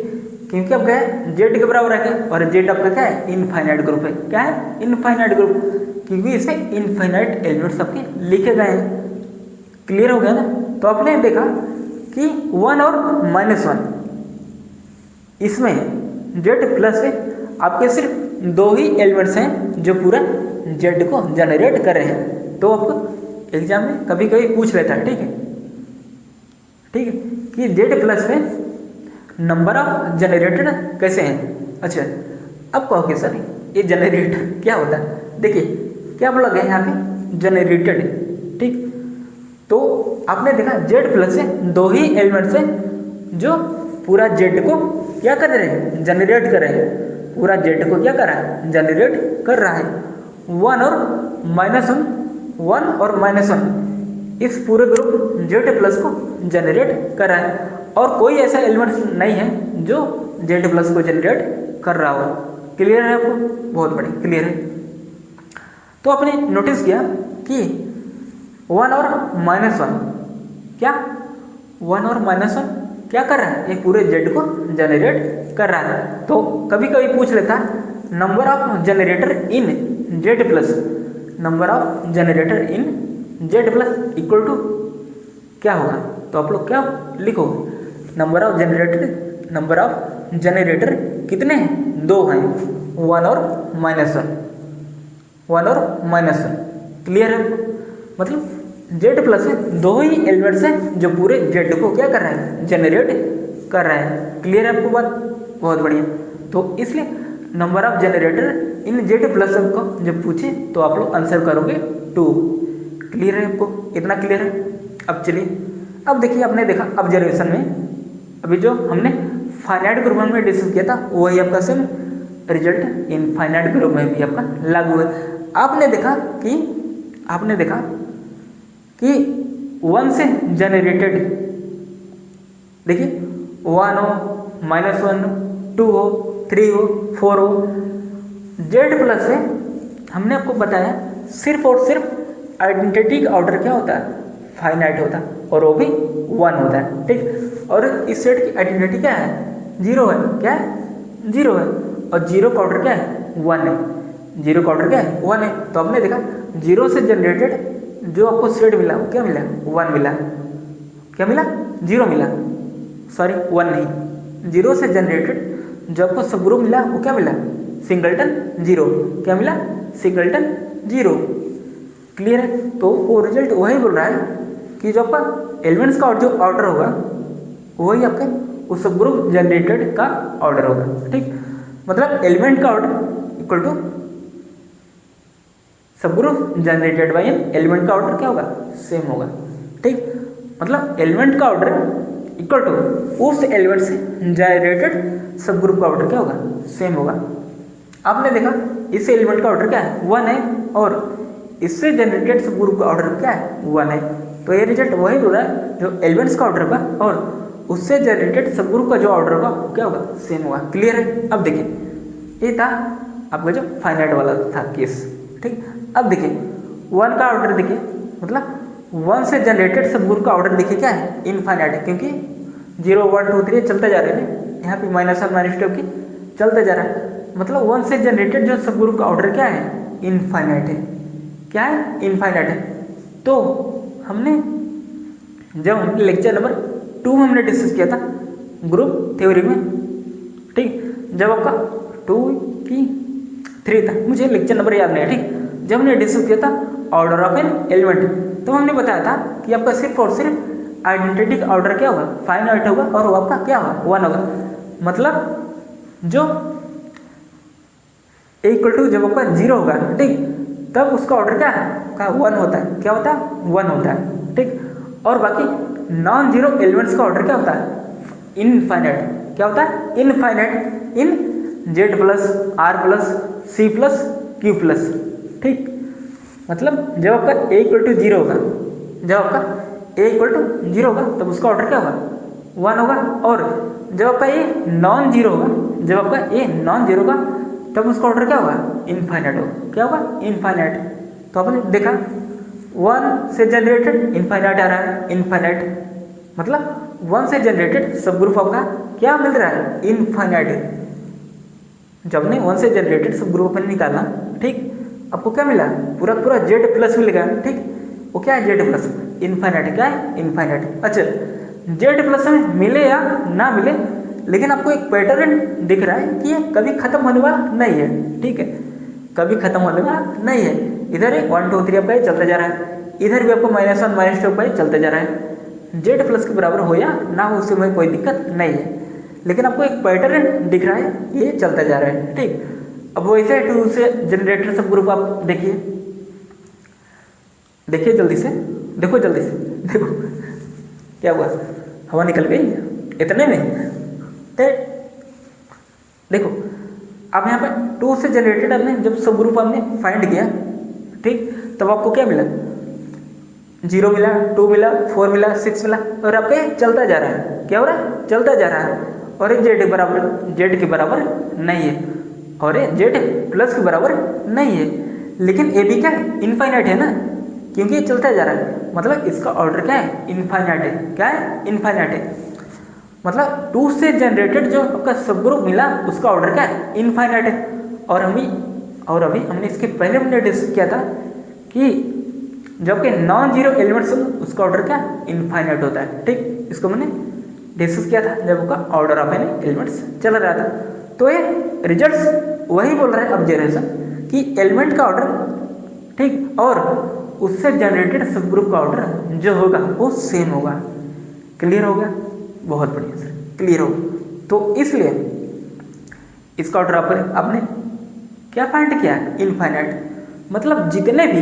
क्योंकि अब क्या है, जेड के बराबर है, और जेड आपका क्या है, इनफाइनाइट ग्रुप है। क्या है, इनफाइनाइट ग्रुप, क्योंकि इसमें इनफाइनाइट एलिमेंट्स आपके लिखे गए हैं। क्लियर हो गया ना। तो आपने देखा कि 1 और -1 इसमें जेड प्लस से आपके सिर्फ 2 ही एलिमेंट्स हैं जो पूरा जेड को जनरेट कर रहे हैं। तो आपको एग्जाम में कभी कभी पूछ लेता है, ठीक है, ठीक है, कि जेड प्लस में नंबर ऑफ जनरेटेड कैसे हैं। अच्छा, अब कहोगे सर ये जनरेट क्या होता है। देखिए क्या बोला गया यहाँ पे, जनरेटेड। ठीक, तो आपने देखा जेड प्लस से 2 ही एलिमेंट्स हैं जो पूरा जेड को क्या कर रहे हैं, जनरेट कर रहे हैं। पूरा जेड को क्या कर रहा है, जनरेट कर रहा है। 1 और -1, 1 और -1 इस पूरे ग्रुप जेड प्लस को जनरेट कर रहा है, और कोई ऐसा एलिमेंट नहीं है जो जेड प्लस को जनरेट कर रहा हो। क्लियर है आपको, बहुत बढ़िया, क्लियर है। तो आपने नोटिस किया कि 1 और -1 क्या, 1 और -1 क्या कर रहा है, ये पूरे जेड को जनरेट कर रहा है। तो कभी कभी पूछ लेता है number of generator in Z plus, number of generator in Z plus equal to क्या होगा। तो आप लोग क्या लिखोगे, नंबर ऑफ जनरेटर कितने हैं, 2 हैं, 1 और -1, 1 और -1। क्लियर है, मतलब जेड प्लस से 2 ही एलिमेंट्स हैं जो पूरे जेड को क्या कर रहे हैं, जनरेट कर रहे हैं। क्लियर है आपको बात, बहुत बढ़िया। तो इसलिए number of generator in Z plus को जब पूछे तो आप लोग आंसर करोगे 2। क्लियर है आपको, इतना क्लियर है। अब चलिए, अब देखिए आपने देखा ऑब्जर्वेशन में अभी जो हमने फाइनाइट ग्रुप में डिस्कस किया था वही आपका सेम रिजल्ट इनफाइनाइट ग्रुप में भी आपका लागू है। आपने देखा कि 1 से जनरेटेड, देखिए 1 हो, -1 2 हो, 3 हो, 4 हो, जेड प्लस से हमने आपको बताया सिर्फ और सिर्फ आइडेंटिटी का ऑर्डर क्या होता है, फाइनाइट होता है, और वो भी 1 होता है। ठीक, और इस सेट की आइडेंटिटी क्या है, 0 है। क्या है, 0 है, और 0 का ऑर्डर क्या है, 1 है। 0 का ऑर्डर क्या है, 1 है। तो हमने देखा 0 से जनरेटेड जो आपको सेट मिला वो क्या मिला, 1 मिला। क्या मिला, 0 मिला, सॉरी 1 नहीं, 0 से जनरेटेड जो आपको सब ग्रुप मिला वो क्या मिला, सिंगलटन 0। क्या मिला, सिंगलटन 0। क्लियर है। तो वो रिजल्ट वही बोल रहा है कि जो आपका एलिमेंट्स का जो ऑर्डर होगा वही आपके उस सब ग्रुप जनरेटेड का ऑर्डर होगा। ठीक, मतलब एलिमेंट का ऑर्डर इक्वल टू सब group generated by an element का ऑर्डर क्या होगा, सेम होगा। ठीक, मतलब एलिमेंट का ऑर्डर इक्वल टू उस एलिमेंट से जनरेटेड सब ग्रुप का ऑर्डर क्या होगा, सेम होगा। आपने देखा इस एलिमेंट का ऑर्डर क्या है, 1 है, और इससे जनरेटेड सब ग्रुप का ऑर्डर क्या है, 1 है। तो ये रिजल्ट वही हो रहा है जो एलिमेंट्स का ऑर्डर होगा और उससे जनरेटेड सब ग्रुप का जो ऑर्डर होगा वो क्या होगा, सेम होगा। क्लियर है। अब देखिए ये था आपका जो फाइनाइट वाला था केस। ठीक, अब देखिए 1 का ऑर्डर देखिए, मतलब 1 से जनरेटेड सब ग्रुप का ऑर्डर देखिए क्या है, इनफाइनाइट है, क्योंकि 0 1 2 3 चलते जा रहे हैं, यहाँ पे -1 -2 की चलते जा रहा है। मतलब 1 से जनरेटेड जो सब ग्रुप का ऑर्डर क्या है, इनफाइनाइट है। क्या है, इनफाइनाइट है। तो हमने जब हमने लेक्चर नंबर 2 में हमने डिस्कस किया था ग्रुप थ्योरी में, ठीक, जब आपका 2 की 3 था, मुझे लेक्चर नंबर याद नहीं है। ठीक, जब हमने डिस्कस किया था ऑर्डर ऑफ एन एलिमेंट, तो हमने बताया था कि आपका सिर्फ और सिर्फ आइडेंटिटी का ऑर्डर क्या होगा, फाइनाइट होगा, और वो आपका क्या होगा, 1 होगा। मतलब जो a इक्वल टू जब आपका 0 होगा, ठीक, तब उसका ऑर्डर क्या है, का 1 होता है। क्या होता है, 1 होता है। ठीक, और बाकी नॉन जीरो एलिमेंट्स का ऑर्डर क्या होता है, इनफाइनाइट। क्या होता है, infinite in z plus R plus C plus Q plus. ठीक, मतलब जब आपका a इक्वल टू 0 होगा, जब आपका a इक्वल टू 0 होगा तब उसका ऑर्डर क्या होगा, 1 होगा। और जब आपका a नॉन जीरो होगा, जब आपका a नॉन जीरो होगा तब उसका ऑर्डर क्या होगा, इनफाइनाइट होगा। क्या होगा, इनफाइनाइट। तो आपने देखा 1 से जनरेटेड इनफाइनाइट आ रहा है, इनफाइनाइट मतलब 1 से जनरेटेड सब ग्रुप आपका क्या मिल रहा है, इनफाइनाइट। जब ने 1 से जनरेटेड सब ग्रुप अपन निकाला, ठीक, आपको क्या मिला, पूरा पूरा जेड प्लस मिलेगा। ठीक, वो क्या है, जेड प्लस, इनफाइनाइट। क्या है, इनफाइनाइट। अच्छा, जेड प्लस में मिले या ना मिले, लेकिन आपको एक पैटर्न दिख रहा है कि ये कभी खत्म होने वाला नहीं है। ठीक है, कभी खत्म होने वाला नहीं है। इधर 1 2 3 आपका चलता जा रहा है, इधर भी आपको -1 -2 आपका चलते जा रहा है। जेड प्लस के बराबर हो या ना हो उससे में कोई दिक्कत नहीं है, लेकिन आपको एक पैटर्न दिख रहा है, ये चलता जा रहा है। ठीक, अब वैसे 2 से जनरेटर सब ग्रुप आप देखिए, देखिए जल्दी से, देखो जल्दी से, देखो क्या हुआ, हवा निकल गई इतने में। देखो अब यहाँ पे 2 से जनरेटेड आपने जब सब ग्रुप आपने फाइंड किया, ठीक, तब आपको क्या मिला, 0 मिला, 2 मिला, 4 मिला, 6 मिला, और आपके चलता जा रहा है। क्या हो रहा है, चलता जा रहा है। और ये जेड के बराबर नहीं है, और ये जेड प्लस के बराबर नहीं है। लेकिन ए भी क्या है, इनफाइनाइट है ना, क्योंकि ये चलता जा रहा है, मतलब इसका ऑर्डर क्या है, इनफाइनाइट है। क्या है, इनफाइनाइट है। मतलब 2 से जनरेटेड जो आपका सब ग्रुप मिला उसका ऑर्डर क्या है, इनफाइनाइट है। और अभी हमने इसके पहले हमने डिस्कस किया था कि जब के नॉन जीरो एलिमेंट्स उसका ऑर्डर क्या, इनफाइनाइट होता है। ठीक, इसको मैंने डिस्कस किया था जब उसका ऑर्डर ऑफ एन एलिमेंट्स चल रहा था। तो ये रिजल्ट्स वही बोल रहे हैं ऑब्जर्वेशन कि एलिमेंट का ऑर्डर, ठीक, और उससे जनरेटेड सब ग्रुप का ऑर्डर जो होगा वो सेम होगा। क्लियर हो गया, बहुत बढ़िया सर, क्लियर हो। तो इसलिए इसका ऑर्डर आपने क्या फाइंड किया, इनफाइनाइट। मतलब जितने भी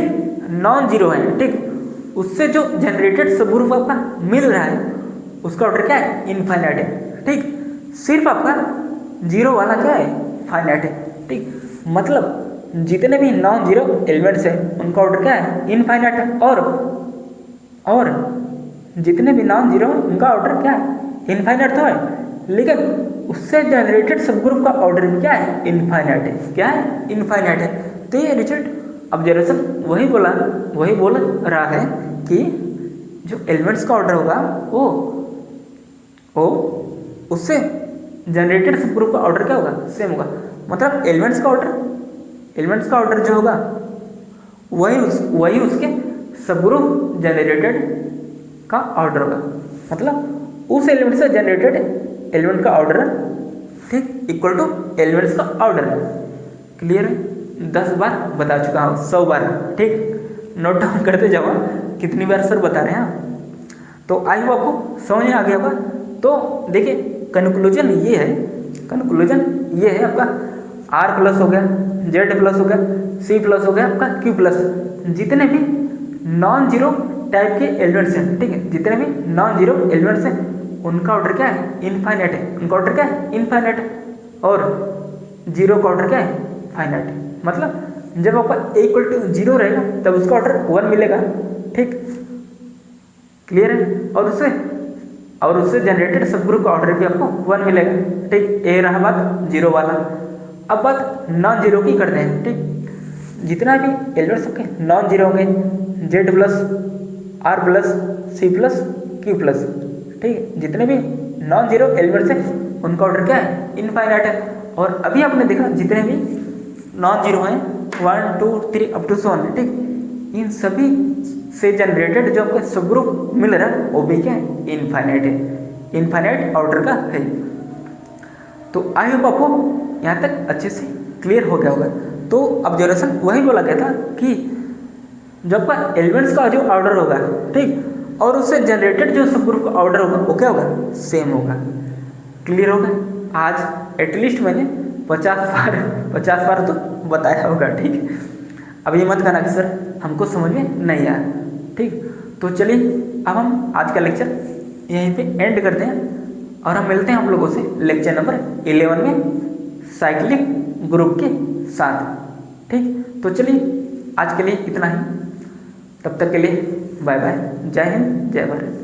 नॉन जीरो हैं, ठीक, उससे जो जनरेटेड सब ग्रुप आपका मिल रहा है उसका ऑर्डर क्या है, इनफाइनाइट है। ठीक, सिर्फ आपका 0 वाला क्या है, फाइनाइट है। ठीक, मतलब जितने भी नॉन जीरो एलिमेंट्स हैं उनका ऑर्डर क्या है, इनफाइनाइट है। और जितने भी नॉन जीरो उनका ऑर्डर क्या है, इनफाइनाइट तो है, लेकिन उससे जनरेटेड सब ग्रुप का ऑर्डर भी क्या है, इनफाइनाइट है। क्या है, इनफाइनाइट है। तो ये रिजल्ट ऑब्जर्वेशन वही बोल रहा है कि जो एलिमेंट्स का ऑर्डर होगा वो उससे जनरेटेड सब ग्रुप का ऑर्डर क्या होगा, सेम होगा। मतलब एलिमेंट्स का ऑर्डर जो होगा वही उसके सब ग्रुप जनरेटेड का ऑर्डर होगा। मतलब उस एलिमेंट से जनरेटेड एलिमेंट का ऑर्डर, ठीक, इक्वल टू एलिमेंट्स का ऑर्डर। क्लियर है, 10 बार बता चुका हूँ, 100 बार। ठीक, नोट डाउन करते जाओ कितनी बार सर बता रहे हैं। तो आई होप आपको समझ में आ गया होगा। तो देखिए कंक्लूजन ये है आपका R प्लस हो गया, जेड प्लस हो गया, सी प्लस हो गया, आपका क्यू प्लस, जितने भी नॉन जीरो टाइप के एलिमेंट्स हैं, ठीक है, जितने भी नॉन जीरो एलिमेंट्स हैं उनका ऑर्डर क्या है, इनफाइनाइट है, उनका ऑर्डर क्या है, इनफाइनाइट है, और जीरो का ऑर्डर क्या है, फाइनाइट है। मतलब जब आपका ए इक्वल टू जीरो रहेगा तब उसका ऑर्डर 1 मिलेगा, ठीक, क्लियर है, और उससे जनरेटेड सब ग्रुप का ऑर्डर भी आपको 1 मिलेगा, ठीक। ए रहा बात जीरो वाला। अब बात नॉन जीरो की करते हैं, ठीक, जितना भी एलिमेंट्स सबके नॉन जीरो होंगे, Z plus, R plus, C plus, Q plus, ठीक है, जितने भी नॉन जीरो एलिमेंट्स हैं उनका ऑर्डर क्या है, इनफाइनाइट है। और अभी आपने देखा जितने भी नॉन जीरो हैं 1 2 3 अप टू 7, ठीक, इन सभी से जनरेटेड जो आपका सब ग्रुप मिल रहा है वो भी क्या है, इनफाइनाइट है, इनफाइनाइट ऑर्डर का है। तो आई होप आपको यहाँ तक अच्छे से क्लियर हो गया होगा। तो ऑब्जर्वेशन वही बोला गया था कि जो आपका एलिमेंट्स का जो ऑर्डर होगा, ठीक, और उससे जनरेटेड जो सब ग्रुप का ऑर्डर होगा वो क्या होगा, सेम होगा। क्लियर होगा? आज एटलीस्ट मैंने 50 बार तो बताया होगा, ठीक। अब ये मत कहना कि सर हमको समझ में नहीं आया, ठीक। तो चलिए अब हम आज का लेक्चर यहीं पे एंड करते हैं और हम मिलते हैं आप लोगों से लेक्चर नंबर 11 में साइक्लिक ग्रुप के साथ, ठीक। तो चलिए आज के लिए इतना ही, तब तक के लिए बाय बाय, जय हिंद, जय भारत।